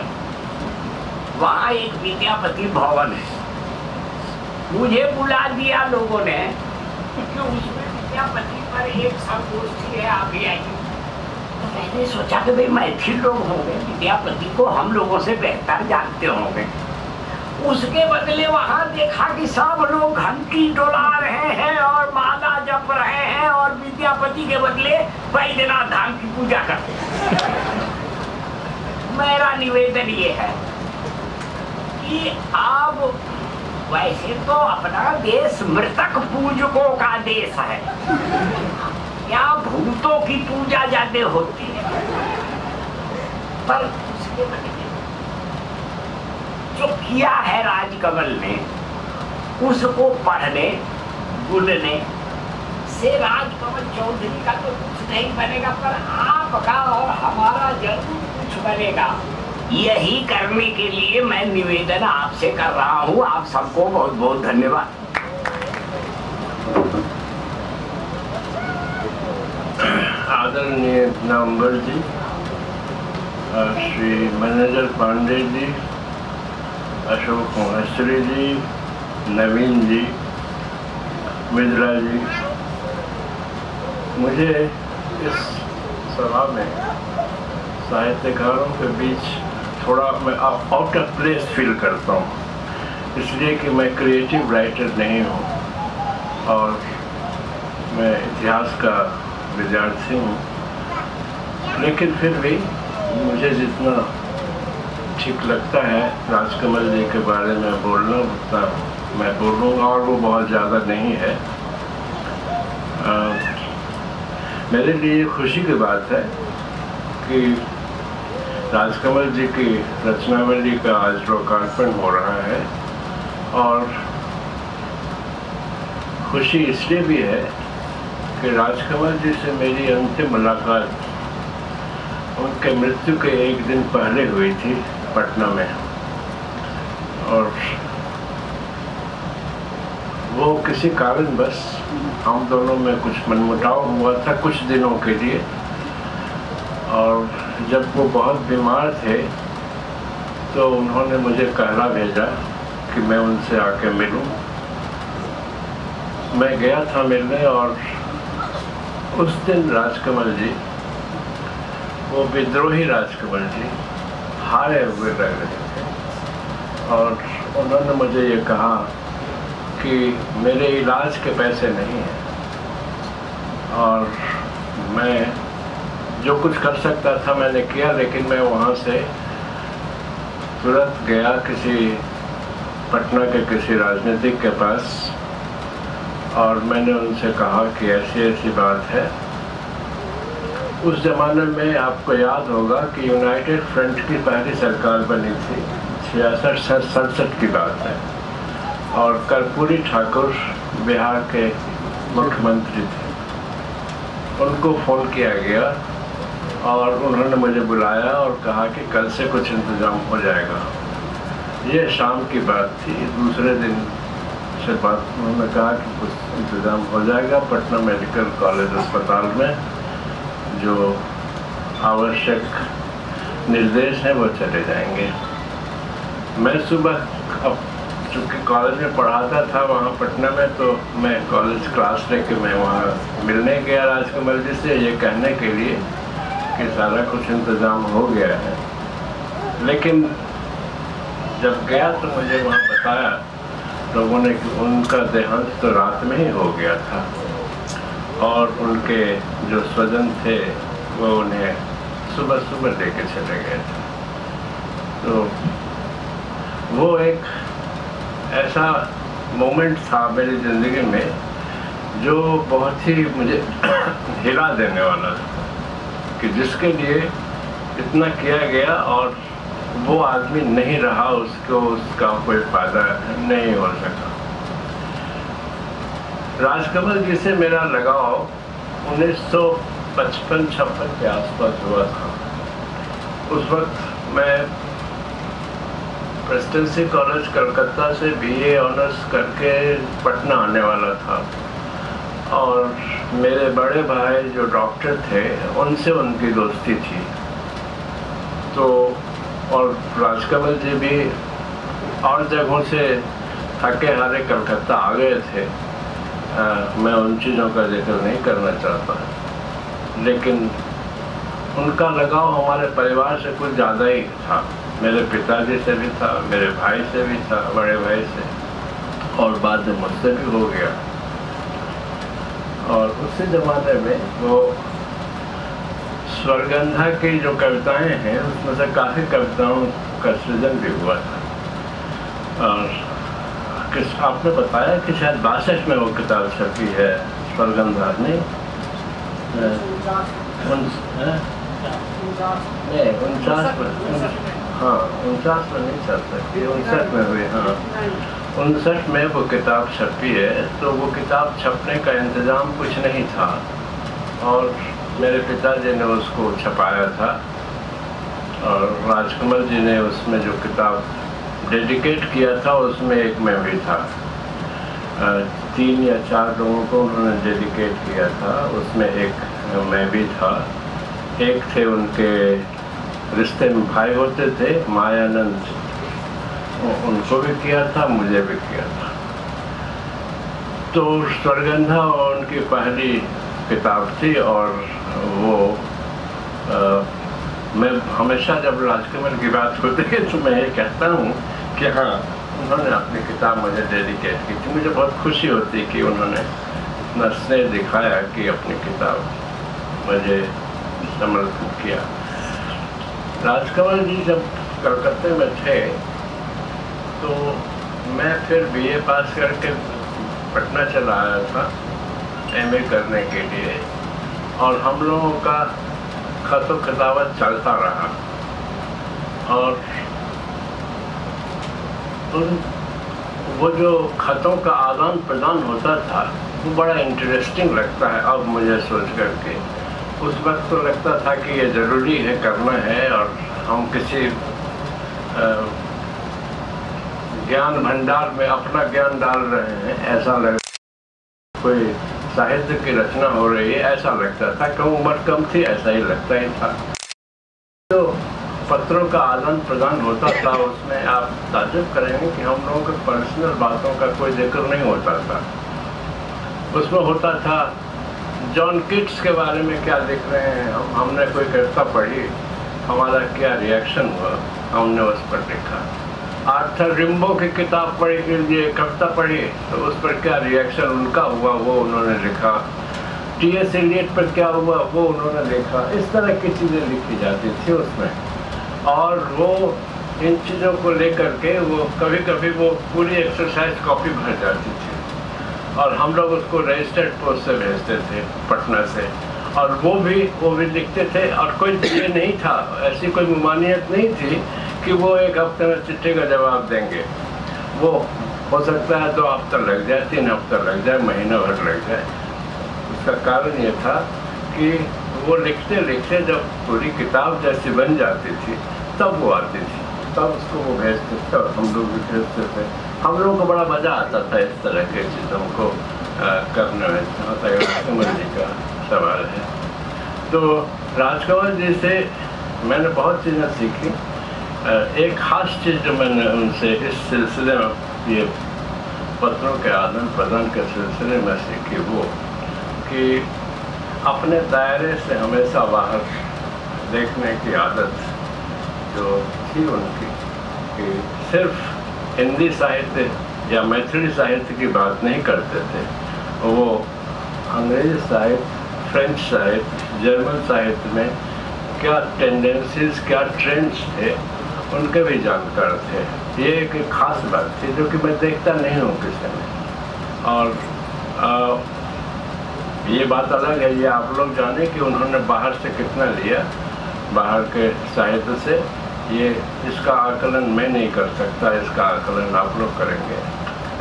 वहाँ एक विद्यापति भवन है मुझे बुला दिया लोगों ने कि उसमें विद्यापति पर एक संगोष्ठी है, आप भी आइए। तो मैंने सोचा कि भाई मैथिल लोग होंगे, विद्यापति को हम लोगों से बेहतर जानते होंगे। उसके बदले वहां देखा कि सब लोग घंटी डोला रहे हैं और माला जप रहे हैं और विद्यापति के बदले बैद्यनाथ धाम की पूजा करते हैं। मेरा निवेदन ये है कि आप, वैसे तो अपना देश मृतक पूजकों का देश है, यहाँ भूतों की पूजा ज्यादा होती है, पर उसके बदले जो किया है राजकमल ने, उसको पढ़ने बुनने से राजकमल चौधरी का तो कुछ नहीं बनेगा, पर आपका और हमारा जरूर कुछ बनेगा। यही करने के लिए मैं निवेदन आपसे कर रहा हूँ। आप सबको बहुत बहुत धन्यवाद। आदरणीय नामवर जी, श्री मैनेजर पांडे जी, अशोक मोहश्री जी, नवीन जी, मिद्रा जी, मुझे इस सभा में साहित्यकारों के बीच थोड़ा मैं आउट ऑफ प्लेस फील करता हूँ, इसलिए कि मैं क्रिएटिव राइटर नहीं हूँ और मैं इतिहास का विद्यार्थी हूँ, लेकिन फिर भी मुझे जितना ठीक लगता है राजकमल जी के बारे में बोलना, उतना मैं बोलूँगा, और वो बहुत ज़्यादा नहीं है। मेरे लिए खुशी की बात है कि राजकमल जी की रचनावली का आज लोकार्पण हो रहा है, और खुशी इसलिए भी है कि राजकमल जी से मेरी अंतिम मुलाकात उनके मृत्यु के एक दिन पहले हुई थी पटना में, और वो किसी कारणवश हम दोनों में कुछ मनमुटाव हुआ था कुछ दिनों के लिए, और जब वो बहुत बीमार थे तो उन्होंने मुझे कहला भेजा कि मैं उनसे आके मिलूं। मैं गया था मिलने, और उस दिन राजकमल जी, वो विद्रोही राजकमल जी, हारे हुए लग रहे थे, और उन्होंने मुझे ये कहा कि मेरे इलाज के पैसे नहीं हैं, और मैं जो कुछ कर सकता था मैंने किया, लेकिन मैं वहाँ से तुरंत गया किसी पटना के किसी राजनीतिक के पास, और मैंने उनसे कहा कि ऐसी ऐसी बात है। उस ज़माने में आपको याद होगा कि यूनाइटेड फ्रंट की पहली सरकार बनी थी, 66-67 की बात है, और कर्पूरी ठाकुर बिहार के मुख्यमंत्री थे। उनको फ़ोन किया गया और उन्होंने मुझे बुलाया और कहा कि कल से कुछ इंतज़ाम हो जाएगा। ये शाम की बात थी। दूसरे दिन से बात उन्होंने कहा कि कुछ इंतज़ाम हो जाएगा पटना मेडिकल कॉलेज अस्पताल में, जो आवश्यक निर्देश हैं वो चले जाएंगे। मैं सुबह, अब चूँकि कॉलेज में पढ़ाता था वहाँ पटना में, तो मैं कॉलेज क्लास लेके मैं वहाँ मिलने गया राजकमल जी से, ये कहने के लिए कि सारा कुछ इंतज़ाम हो गया है। लेकिन जब गया तो मुझे वहाँ बताया लोगों ने कि उनका देहांत तो रात में ही हो गया था, और उनके जो स्वजन थे वो उन्हें सुबह सुबह लेके चले गए थे। तो वो एक ऐसा मोमेंट था मेरी ज़िंदगी में जो बहुत ही मुझे हिला देने वाला था, कि जिसके लिए इतना किया गया और वो आदमी नहीं रहा, उसको उसका कोई फायदा नहीं हो सका। राजकमल जी से मेरा लगाव 1955-56 के आसपास हुआ था। उस वक्त मैं प्रेसिडेंसी कॉलेज कलकत्ता से BA ऑनर्स करके पटना आने वाला था, और मेरे बड़े भाई जो डॉक्टर थे उनसे उनकी दोस्ती थी। तो और राजकमल जी भी और जगहों से थके हारे कलकत्ता आ गए थे। मैं उन चीज़ों का जिक्र नहीं करना चाहता, लेकिन उनका लगाव हमारे परिवार से कुछ ज़्यादा ही था। मेरे पिताजी से भी था, मेरे भाई से भी था, बड़े भाई से, और बाद में मुझसे भी हो गया। और उसी ज़माने में वो स्वर्गंधा की जो कविताएं हैं उसमें से काफ़ी कविताओं का सृजन भी हुआ था। और आपने बताया कि शायद 62 में वो किताब छपी है स्वर्गंधा ने, 49 में, हाँ 49 में नहीं चल सकती, 59 में हुई, हाँ 59 में वो किताब छपी है। तो वो किताब छपने का इंतज़ाम कुछ नहीं था और मेरे पिताजी ने उसको छपाया था, और राजकमल जी ने उसमें जो किताब डेडिकेट किया था उसमें एक मैं भी था। 3 या 4 लोगों को उन्होंने डेडिकेट किया था, उसमें एक मैं भी था। एक थे उनके रिश्ते में भाई होते थे मायानंद, उनको भी किया था, मुझे भी किया था। तो स्वर्गंधा उनकी पहली किताब थी और वो मैं हमेशा जब राजकमल की बात होती है तो मैं ये कहता हूँ कि हाँ उन्होंने अपनी किताब मुझे डेडिकेट की थी। मुझे बहुत खुशी होती कि उन्होंने इतना स्नेह दिखाया कि अपनी किताब मुझे समर्पित किया। राजकमल जी जब कलकत्ते में थे तो मैं फिर BA पास करके पटना चला आया था MA करने के लिए, और हम लोगों का खतो खतावत चलता रहा। और वो जो खतों का आदान प्रदान होता था वो बड़ा इंटरेस्टिंग लगता है अब मुझे सोच करके। उस वक्त तो लगता था कि ये ज़रूरी है, करना है, और हम किसी ज्ञान भंडार में अपना ज्ञान डाल रहे हैं ऐसा लग, कोई साहित्य की रचना हो रही है ऐसा लगता था। कम उम्र कम थी, ऐसा ही लगता ही था। तो पत्रों का आदान प्रदान होता था, उसमें आप ताज्जुब करेंगे कि हम लोगों के पर्सनल बातों का कोई जिक्र नहीं होता था। उसमें होता था जॉन किट्स के बारे में क्या लिख रहे हैं, हमने कोई कविता पढ़ी, हमारा क्या रिएक्शन हुआ, हमने उस पर लिखा। आर्थर रिम्बो की किताब पढ़ी, ये कविता पढ़ी, तो उस पर क्या रिएक्शन उनका हुआ वो उन्होंने लिखा। T.S. एलियट पर क्या हुआ वो उन्होंने लिखा। इस तरह की चीज़ें लिखी जाती थी उसमें, और वो इन चीज़ों को लेकर के वो कभी कभी वो पूरी एक्सरसाइज कॉपी भर जाती थी, और हम लोग उसको रजिस्टर्ड पोस्ट से भेजते थे पटना से, और वो भी लिखते थे। और कोई ये नहीं था, ऐसी कोई ममानियत नहीं थी कि वो एक हफ्ते में चिट्ठी का जवाब देंगे। वो हो सकता है 2 हफ्ता लग जाए, 3 हफ्ता लग जाए, महीना भर लग जाए। उसका कारण ये था कि वो लिखते लिखते जब पूरी किताब जैसी बन जाती थी तब वो आती थी, तब उसको वो भेजते थे और हम लोग भी भेजते थे। हम लोगों को बड़ा मज़ा आता था इस तरह के चीज़ों को करने में। जहाँ तक राजकमल जी का सवाल है, तो राजकमल जी से मैंने बहुत चीज़ें सीखी। एक ख़ास चीज़ जो मैंने उनसे इस सिलसिले में, ये पत्रों के आदान प्रदान के सिलसिले में सीखी, वो कि अपने दायरे से हमेशा बाहर देखने की आदत जो थी उनकी, कि सिर्फ हिंदी साहित्य या मैथिली साहित्य की बात नहीं करते थे, वो अंग्रेजी साहित्य, फ्रेंच साहित्य, जर्मन साहित्य में क्या टेंडेंसीज, क्या ट्रेंड्स थे उनके भी जानकार थे। ये एक ख़ास बात थी जो कि मैं देखता नहीं हूँ किसी में। और ये बात अलग है, ये आप लोग जाने कि उन्होंने बाहर से कितना लिया, बाहर के साहित्य से, ये इसका आकलन मैं नहीं कर सकता, इसका आकलन आप लोग करेंगे।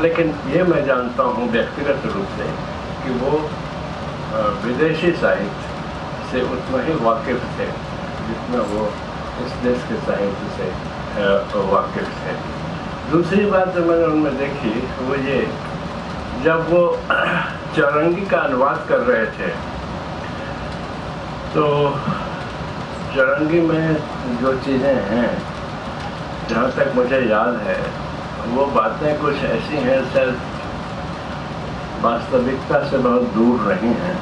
लेकिन ये मैं जानता हूँ व्यक्तिगत रूप से कि वो विदेशी साहित्य से उतना ही वाकिफ़ थे जितना वो इस देश के साहित्य से वाकिफ़ थे। दूसरी बात जो मैंने उनमें देखी वो ये, जब वो चौरंगी का अनुवाद कर रहे थे तो चौरंगी में जो चीज़ें हैं, जहाँ तक मुझे याद है, वो बातें कुछ ऐसी हैं शायद वास्तविकता से बहुत दूर रही हैं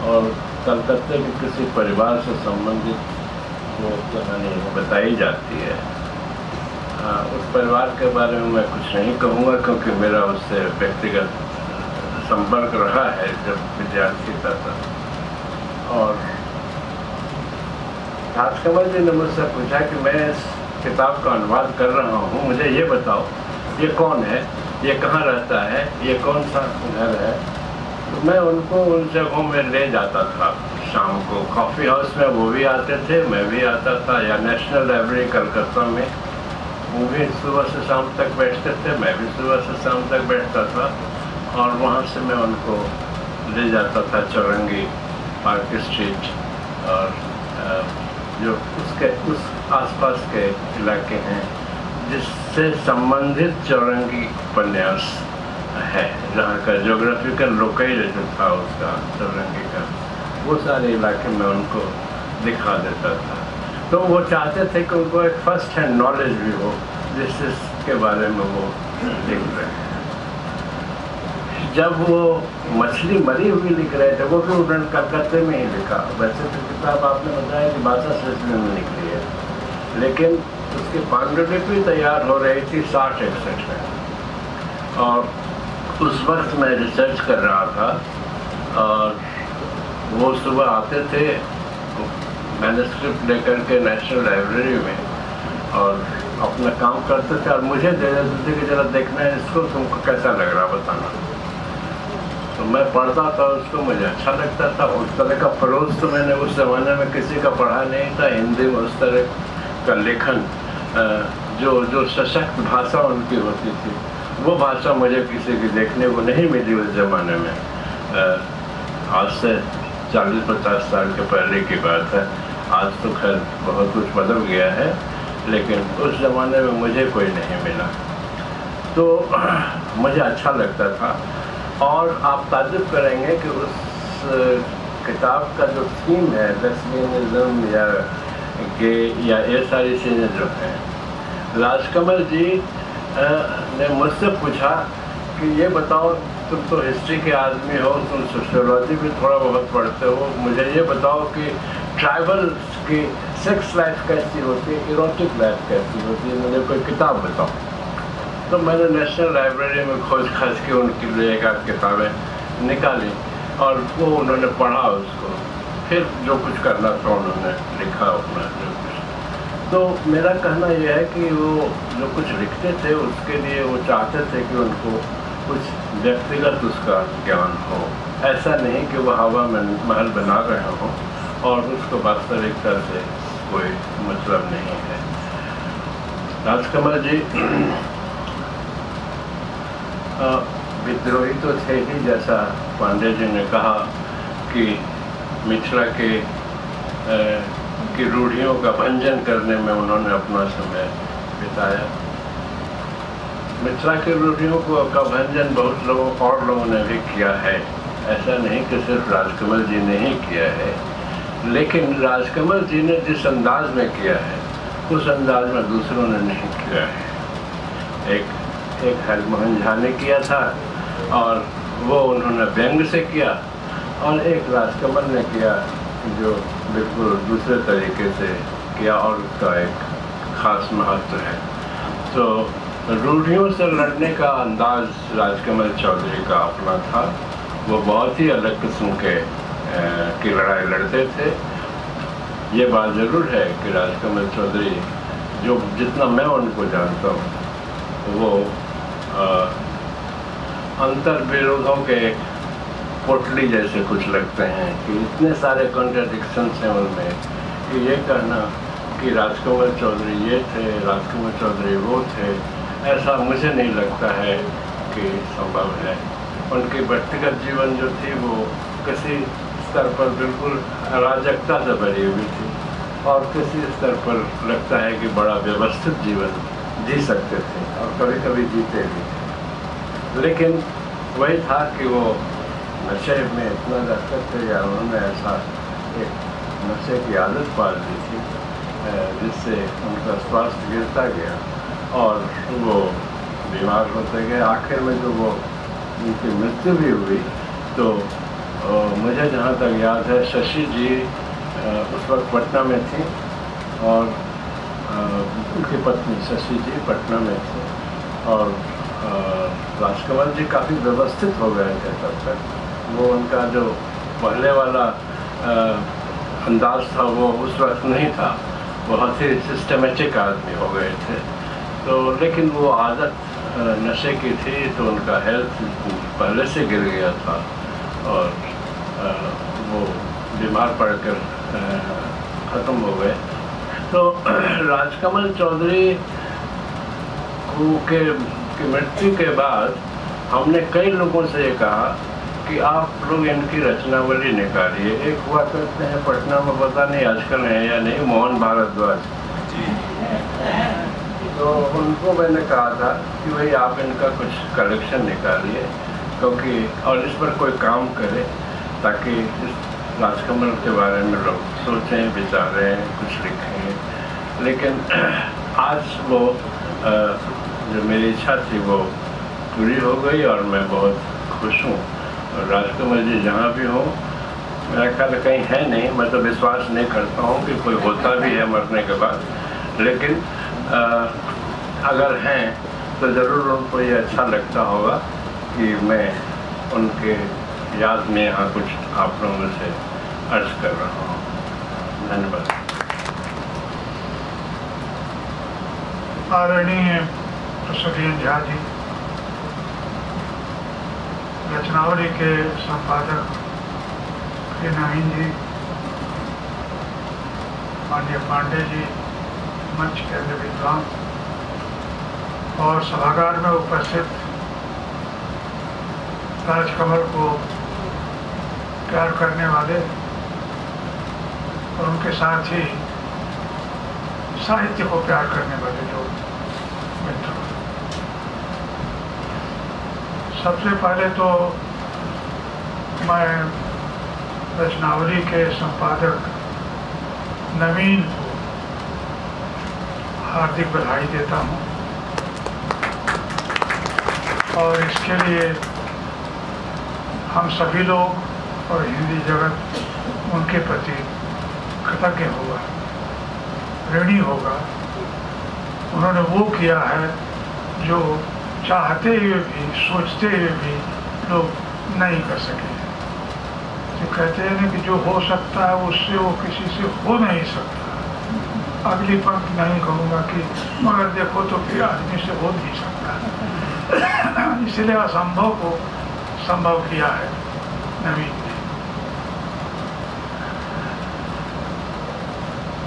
और कलकत्ते के किसी परिवार से संबंधित वो कहानी बताई जाती है। उस परिवार के बारे में मैं कुछ नहीं कहूँगा क्योंकि मेरा उससे व्यक्तिगत संपर्क रहा है जब विद्यार्थी था। और राजकमल जी ने मुझसे पूछा कि मैं इस किताब का अनुवाद कर रहा हूँ, मुझे ये बताओ ये कौन है, ये कहाँ रहता है, ये कौन सा घर है। तो मैं उनको उन जगहों में ले जाता था। शाम को कॉफ़ी हाउस में वो भी आते थे, मैं भी आता था, या नेशनल लाइब्रेरी कलकत्ता में वो भी सुबह से शाम तक बैठते थे, मैं भी सुबह से शाम तक बैठता था। और वहाँ से मैं उनको ले जाता था चौरंगी, पार्क स्ट्रीट और जो उसके उस आसपास के इलाके हैं जिससे संबंधित चौरंगी उपन्यास है, जहाँ का जोग्राफिकल लोकेल जो था उसका चौरंगी का, वो सारे इलाके में उनको दिखा देता था। तो वो चाहते थे कि उनको एक फर्स्ट हैंड नॉलेज भी हो जिसके बारे में वो लिख रहे हैं। जब वो मछली मरी हुई लिख रहे थे वो भी उन्होंने कलकत्ते में ही लिखा। वैसे तो किताब आपने बताया कि भाषा सिलसिले में निकली है, लेकिन उसकी पांडुलिपि तैयार हो रही थी 60-61 में। और उस वक्त मैं रिसर्च कर रहा था और वो सुबह आते थे मैन्युस्क्रिप्ट लेकर के नेशनल लाइब्रेरी में और अपना काम करते थे और मुझे दे देते थे कि जरा देखना है इसको, तुमको कैसा लग रहा बताना। तो मैं पढ़ता था उसको, मुझे अच्छा लगता था। उस तरह का प्रोज तो मैंने उस ज़माने में किसी का पढ़ा नहीं था। हिंदी में उस तरह का लेखन जो सशक्त भाषा उनकी होती थी, वो भाषा मुझे किसी की देखने को नहीं मिली उस ज़माने में। आज से 40-50 साल के पहले की बात है। आज तो खैर बहुत कुछ बदल गया है, लेकिन उस ज़माने में मुझे कोई नहीं मिला। तो मुझे अच्छा लगता था। और आप ताज्जुब करेंगे कि उस किताब का जो थीम है लेस्बियनिज्म या गे या ये सारी चीज़ें जो हैं, राजकमल जी ने मुझसे पूछा कि ये बताओ, तुम तो हिस्ट्री के आदमी हो, तुम सोशियोलॉजी भी थोड़ा बहुत पढ़ते हो, मुझे ये बताओ कि ट्राइबल की सेक्स लाइफ कैसी होती है, इरोटिक लाइफ कैसी होती है, मुझे कोई किताब बताओ। तो मैंने नेशनल लाइब्रेरी में खोज खाज के उनके लिए एक आध किताबें निकाली और वो उन्होंने पढ़ा उसको, फिर जो कुछ करना था उन्होंने लिखा अपना जो कुछ। तो मेरा कहना यह है कि वो जो कुछ लिखते थे उसके लिए वो चाहते थे कि उनको कुछ व्यक्तिगत उसका ज्ञान हो, ऐसा नहीं कि वो हवा में महल बना रहे हों और उसको वास्तविकता से कोई मतलब नहीं है। राजकमल जी विद्रोही तो थे ही, जैसा पांडे जी ने कहा कि मिथिला के की रूढ़ियों का भंजन करने में उन्होंने अपना समय बिताया। मिथिला की रूढ़ियों का भंजन बहुत लोगों ने भी किया है, ऐसा नहीं कि सिर्फ राजकमल जी ने ही किया है, लेकिन राजकमल जी ने जिस अंदाज में किया है उस अंदाज में दूसरों ने नहीं किया है। एक हरिमोहन झा ने किया था और वो उन्होंने व्यंग से किया, और एक राजकमल ने किया जो बिल्कुल दूसरे तरीके से किया और उसका एक ख़ास महत्व है। तो रूढ़ियों से लड़ने का अंदाज राजकमल चौधरी का अपना था। वो बहुत ही अलग किस्म की लड़ाई लड़ते थे। ये बात ज़रूर है कि राजकमल चौधरी जो जितना मैं उनको जानता हूँ वो अंतर विरोधों के पोटली जैसे कुछ लगते हैं कि इतने सारे कॉन्ट्राडिक्शंस हैं उनमें कि ये कहना कि राजकमल चौधरी ये थे, राजकमल चौधरी वो थे, ऐसा मुझे नहीं लगता है कि संभव है। उनकी व्यक्तिगत जीवन जो थी वो किसी स्तर पर बिल्कुल अराजकता से भरी हुई थी और किसी स्तर पर लगता है कि बड़ा व्यवस्थित जीवन जी सकते थे और कभी कभी जीते भी थे। लेकिन वही था कि वो नशे में इतना रहते थे या उन्होंने ऐसा एक नशे की आदत पाल दी थी जिससे उनका स्वास्थ्य गिरता गया और वो बीमार होते गए। आखिर में जो वो उनकी मृत्यु भी हुई तो मुझे जहाँ तक याद है शशि जी उस वक्त पटना में थी और उनकी पत्नी शशि जी पटना में थी और राजकमल जी काफ़ी व्यवस्थित हो गए थे तब तक। वो उनका जो पहले वाला अंदाज था वो उस वक्त नहीं था, बहुत ही सिस्टमेटिक आदमी हो गए थे। तो लेकिन वो आदत नशे की थी तो उनका हेल्थ पहले से गिर गया था और वो बीमार पड़कर ख़त्म हो गए। तो राजकमल चौधरी की मृत्यु के बाद हमने कई लोगों से ये कहा कि आप लोग इनकी रचनावली निकालिए। एक हुआ करते हैं पटना में, पता नहीं आजकल है या नहीं, मोहन भारद्वाज, तो उनको मैंने कहा था कि भाई आप इनका कुछ कलेक्शन निकालिए क्योंकि और इस पर कोई काम करे ताकि इस राजकमल के बारे में लोग सोचें विचारें कुछ लिखें। लेकिन आज वो जो मेरी इच्छा थी वो पूरी हो गई और मैं बहुत खुश हूँ। और राजकमल जी जहाँ भी हो, मेरा ख्याल कहीं है नहीं, मैं तो विश्वास नहीं करता हूँ कि कोई होता भी है मरने के बाद, लेकिन अगर हैं तो ज़रूर उनको ये अच्छा लगता होगा कि मैं उनके याद में यहाँ कुछ आप लोगों से अर्ज कर रहा हूँ। धन्यवाद। आदरणीय प्रसन्न झा जी, रचनावली के संपादक श्री नवीन जी, माननीय पांडे जी, मंच के अन्य विद्वान और सभागार में उपस्थित राजकमल को प्यार करने वाले और उनके साथ ही साहित्य को प्यार करने वाले जो मित्र। सबसे पहले तो मैं रचनावली के संपादक नवीन को हार्दिक बधाई देता हूँ और इसके लिए हम सभी लोग और हिंदी जगत उनके प्रति कृतज्ञ होगा, ऋणी होगा। उन्होंने वो किया है जो चाहते हुए भी, सोचते हुए भी लोग नहीं कर सके। जो कहते हैं ना कि जो हो सकता है उससे वो किसी से हो नहीं सकता। अगली पंक्ति नहीं कहूँगा कि मगर देखो तो फिर आदमी से हो नहीं सकता। इसलिए असंभव को संभव किया है नवीन ने।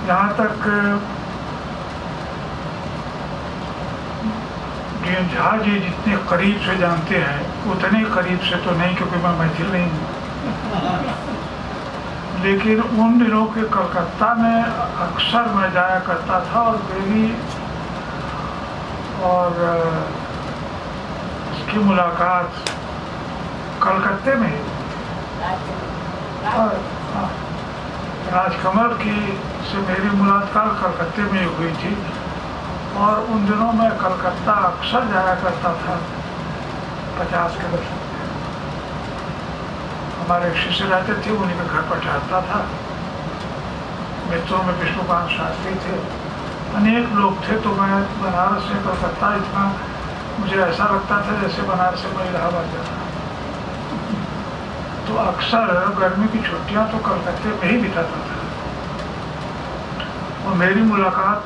जहाँ तक झा जी जितने करीब से जानते हैं उतने करीब से तो नहीं, क्योंकि मैं मैथिल नहीं हूँ, लेकिन उन दिनों के कलकत्ता में अक्सर मैं जाया करता था और मेरी और उसकी मुलाकात कलकत्ते में राजकमल की से मेरी मुलाकात कलकत्ते में हुई थी और उन दिनों मैं कलकत्ता अक्सर जाया करता था 50 के दशक में। हमारे शिष्य रहते थे, उन्हीं के घर पर ठहरता था। मित्रों में विष्णुकांत शास्त्री थे, अनेक लोग थे। तो मैं बनारस से कलकत्ता इतना मुझे ऐसा लगता था जैसे बनारस से मैं इलाहाबाद जाता। तो अक्सर गर्मी की छुट्टियां तो कलकत्ते में ही बिताता था और मेरी मुलाकात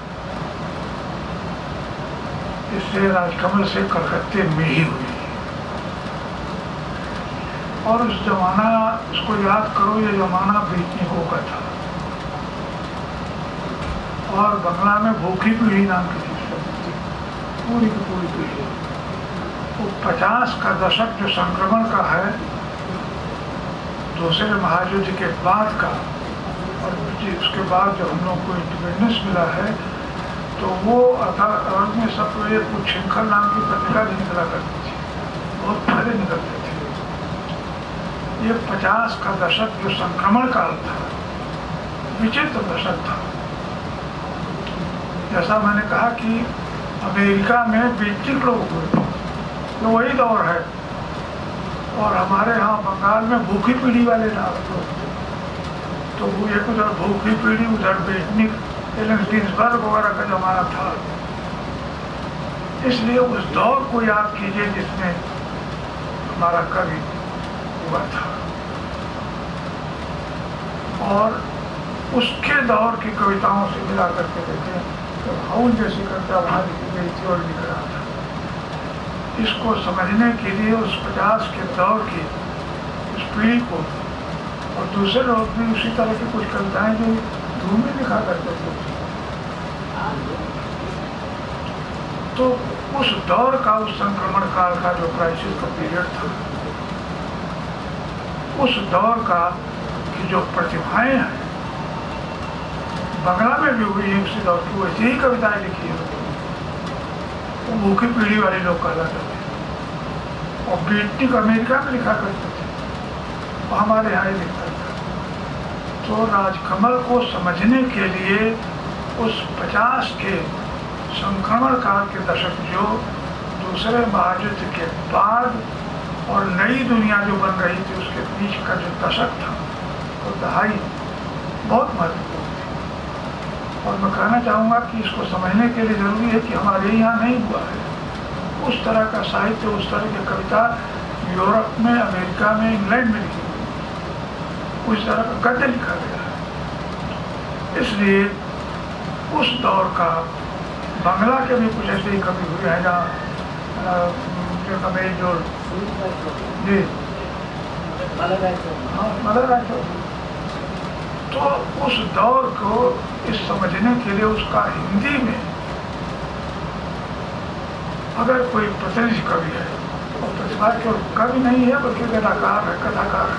इससे राजकमल से कलकत्ते में ही हुई। और उस जमाना, इसको याद करो, ये जमाना बेटनिकों का था और बंगला में भूखी पीढ़ी नाम की चीज पूरी की पूरी पीढ़ी। वो 50 का दशक जो संक्रमण का है, दूसरे महायुद्ध के बाद का, और उसके बाद जो हम लोग को इंडिपेंडेंस मिला है, तो वो अरब में सब ये कुछ छिंखल नाम की पत्रिका भी निकला करती थी, बहुत पहले निकलते थे। ये 50 का दशक जो संक्रमण काल था, विचित्र दशक था। जैसा मैंने कहा कि अमेरिका में बेचिक लोग हुए, तो वही दौर है। और हमारे यहाँ बंगाल में भूखी पीढ़ी वाले नाम तो वो एक उधर भूखी पीढ़ी, उधर बेटनी गिन्सबर्ग वगैरह का जमाना था। इसलिए उस दौर को याद कीजिए जिसमें हमारा कवि हुआ था, और उसके दौर की कविताओं से मिला करके देखें तो हाउल जैसी कविता वहाँ लिखी गई थी और लिख रहा था। इसको समझने के लिए उस 50 के दौर की उस पीढ़ी को, और दूसरे लोग भी उसी तरह की कुछ कविताएं जो धूम में लिखा करते थे, तो उस दौर का, उस संक्रमण काल का जो क्राइसिस का पीरियड था, उस दौर का की जो प्रतिभाएं हैं, बंगला में भी हुई उसी दौर की वैसी ही कविताएं लिखी है। वो भूखी पीढ़ी वाले लोग कहला करते थे, और बीटनिक अमेरिका में लिखा करते थे, वो हमारे यहाँ ही लिखता था। तो राजकमल को समझने के लिए उस 50 के संक्रमण काल के दशक, जो दूसरे महायुद्ध के बाद और नई दुनिया जो बन रही थी उसके बीच का जो दशक था, वो दहाई बहुत महत्वपूर्ण थी। और मैं कहना चाहूँगा कि इसको समझने के लिए जरूरी है कि हमारे यहाँ नहीं हुआ है उस तरह का साहित्य, उस तरह की कविता यूरोप में, अमेरिका में, इंग्लैंड में लिखी हुई, उस तरह का गद्य लिखा गया है। इसलिए उस दौर का बंगला के भी कुछ ऐसे ही कवि हुए हैं जहाँ जो जी मदर राय चौधरी। तो उस दौर को इस समझने के लिए उसका हिंदी में अगर कोई प्रतिनिधि कवि है, और प्रतिभा केवल कवि नहीं है बल्कि कलाकार है, कथाकार है,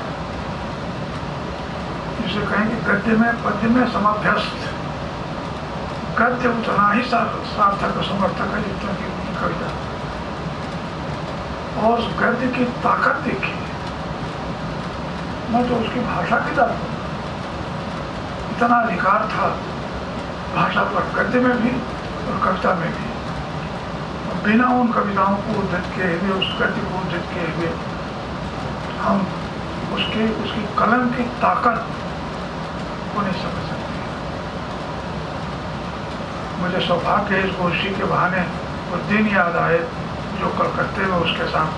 जिसे कहेंगे गद्य में पद्य में समाभ्यस्त, गद्य उतना ही सार्थक और समर्थक है जितना की उनकी कविता, और उस गद्य की ताकत देखी। मैं तो उसकी भाषा की बात करूँ, इतना अधिकार था भाषा पर, गद्य में भी और कविता में भी। बिना उन कविताओं को उद्धृत किए हुए, उस गद्य को उद्धृत किए हुए, हम उसकी कलम की ताकत को नहीं समझ सकते। मुझे सौभाग्य इस गोष्ठी के बहाने वो दिन याद आए जो कलकत्ते में उसके साथ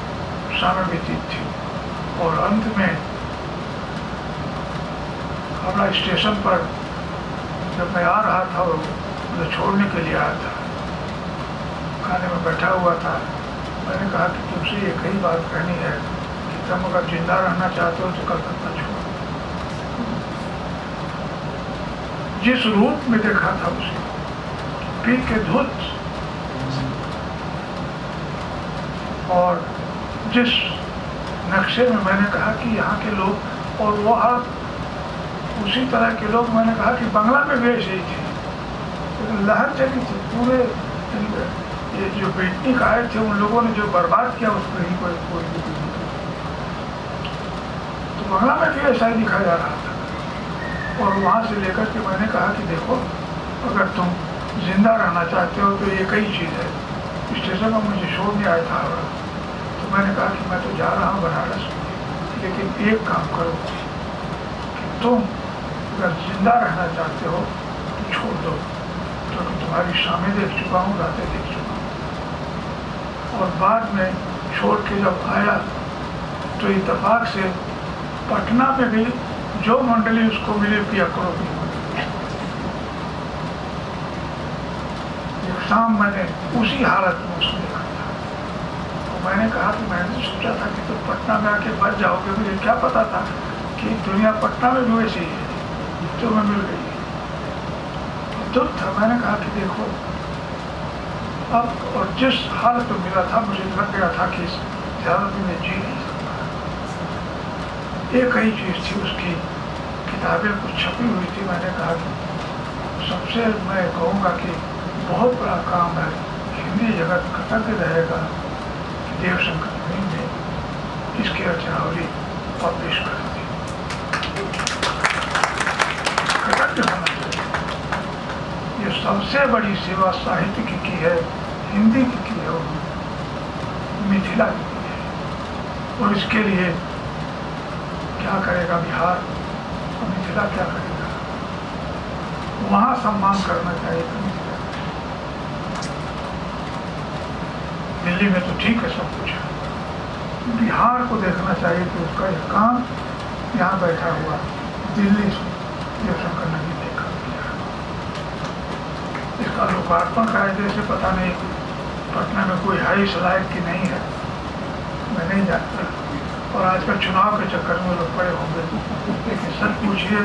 समय व्यतीत थी, और अंत में हावड़ा स्टेशन पर जब मैं आ रहा था और मुझे छोड़ने के लिए आया था, खाने में बैठा हुआ था, मैंने कहा कि तुमसे एक ही बात कहनी है कि तुम अगर जिंदा रहना चाहते हो तो कलकत्ता छोड़ो। जिस रूप में देखा था उसे, पी के धुत, और जिस नक्शे में मैंने कहा कि यहाँ के लोग, और वह उसी तरह के लोग, मैंने कहा कि बंगला में भी ऐसे ही थे, लहर चली थी पूरे। ये जो बेटनिक आए थे उन लोगों ने जो बर्बाद किया उस पर ही कोई तो बंगला में भी ऐसा ही दिखाया जा रहा था। और वहाँ से लेकर के मैंने कहा कि देखो, अगर तुम जिंदा रहना चाहते हो तो एक ही चीज़ है। स्टेशन में मुझे छोड़ने आया था, तो मैंने कहा कि मैं तो जा रहा हूँ बनारस, लेकिन एक काम करो कि तुम अगर जिंदा रहना चाहते हो तो छोड़ दो, क्योंकि तुम्हारी शामें देख चुका हूँ, रातें देख चुका हूँ। और बाद में छोड़ के जब आया तो इत्तेफाक से पटना में भी जो मंडली उसको मिली पिया करो भी, एक शाम मैंने उसी हालत में उसको देखा था। तो मैंने कहा कि मैंने सोचा था कि तुम पटना में आके बच जाओगे, मुझे क्या पता था कि दुनिया पटना में भी वैसी ही है, जो मैं मिल गई। दुख था। मैंने कहा कि देखो अब, और जिस हालत में मिला था मुझे लग गया था कि ज़्यादा दिन में जी नहीं सकता। एक ही चीज़ थी, उसकी किताबें कुछ छपी हुई थी। मैंने कहा कि सबसे मैं कहूँगा कि बहुत बड़ा काम है, हिंदी जगत कृतज्ञ रहेगा कि देवशंकर सिंह ने इसकी रचनावली पब्लिश कर दी। कृतज्ञ होना चाहिए। ये सबसे बड़ी सेवा साहित्य की है, हिंदी की है। मिथिला की है। और इसके लिए क्या करेगा बिहार और मिथिला क्या करेगा? वहाँ सम्मान करना चाहिए तो मिथिला। दिल्ली में तो ठीक है सब कुछ है, बिहार को देखना चाहिए कि उसका एक काम यहाँ बैठा हुआ दिल्ली से जयशंकर ने भी देखा किया। इसका लोकार्पण कायदे से पता नहीं पटना में कोई है इस लायक की नहीं है, मैं नहीं जानता। और आजकल चुनाव के चक्कर में लोग पड़े होंगे, लेकिन सच पूछिए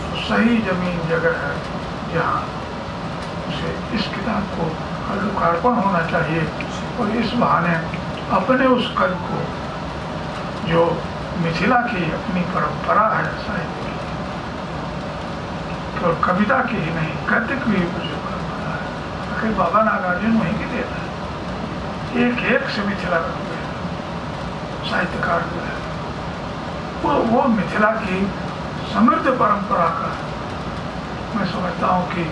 तो सही जमीन जगह है जहाँ उसे इस किताब को लोकार्पण होना चाहिए। और इस बहाने अपने उस कल को जो मिथिला की अपनी परंपरा है साहित्य की, और कविता की ही नहीं गद्य की भी मुझे परंपरा है। आखिर बाबा नागार्जुन वहीं की देता है, एक एक से मिथिला का हुए साहित्यकार जो है वो मिथिला की समृद्ध परंपरा का मैं समझता हूँ कि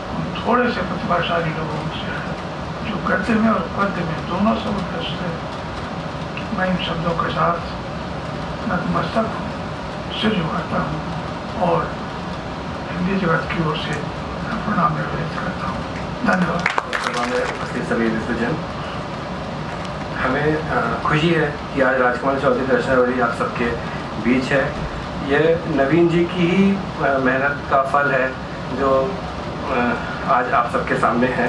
हम थोड़े से प्रतिभाशाली लोगों से है जो गद्य में और पद्य में दोनों समृद्ध है। मैं इन शब्दों के साथ नतमस्तक हूँ, सिर झुकाता हूँ और हिंदी जगत की ओर से प्रणाम व्यक्त करता हूँ। धन्यवाद। सभी विद्वजन, हमें खुशी है कि आज राजकमल चौधरी रचनावली आप सबके बीच है। यह नवीन जी की ही मेहनत का फल है जो आज आप सबके सामने है।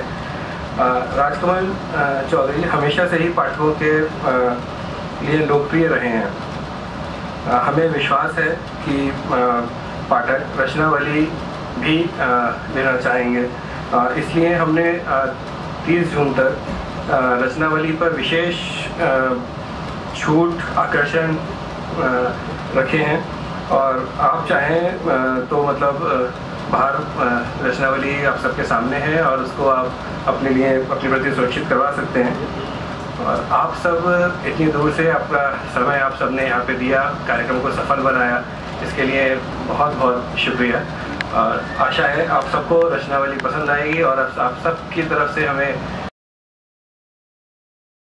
राजकमल चौधरी हमेशा से ही पाठकों के लिए लोकप्रिय रहे हैं। हमें विश्वास है कि पाठक रचनावली भी लेना चाहेंगे, इसलिए हमने 30 जून तक रचनावली पर विशेष छूट आकर्षण रखे हैं। और आप चाहें तो मतलब बाहर रचनावली आप सबके सामने है और उसको आप अपने लिए अपने प्रति सुरक्षित करवा सकते हैं। और आप सब इतनी दूर से आपका समय आप सब ने यहाँ पे दिया, कार्यक्रम को सफल बनाया, इसके लिए बहुत बहुत शुक्रिया। और आशा है आप सबको रचनावली पसंद आएगी और आप सब की तरफ से हमें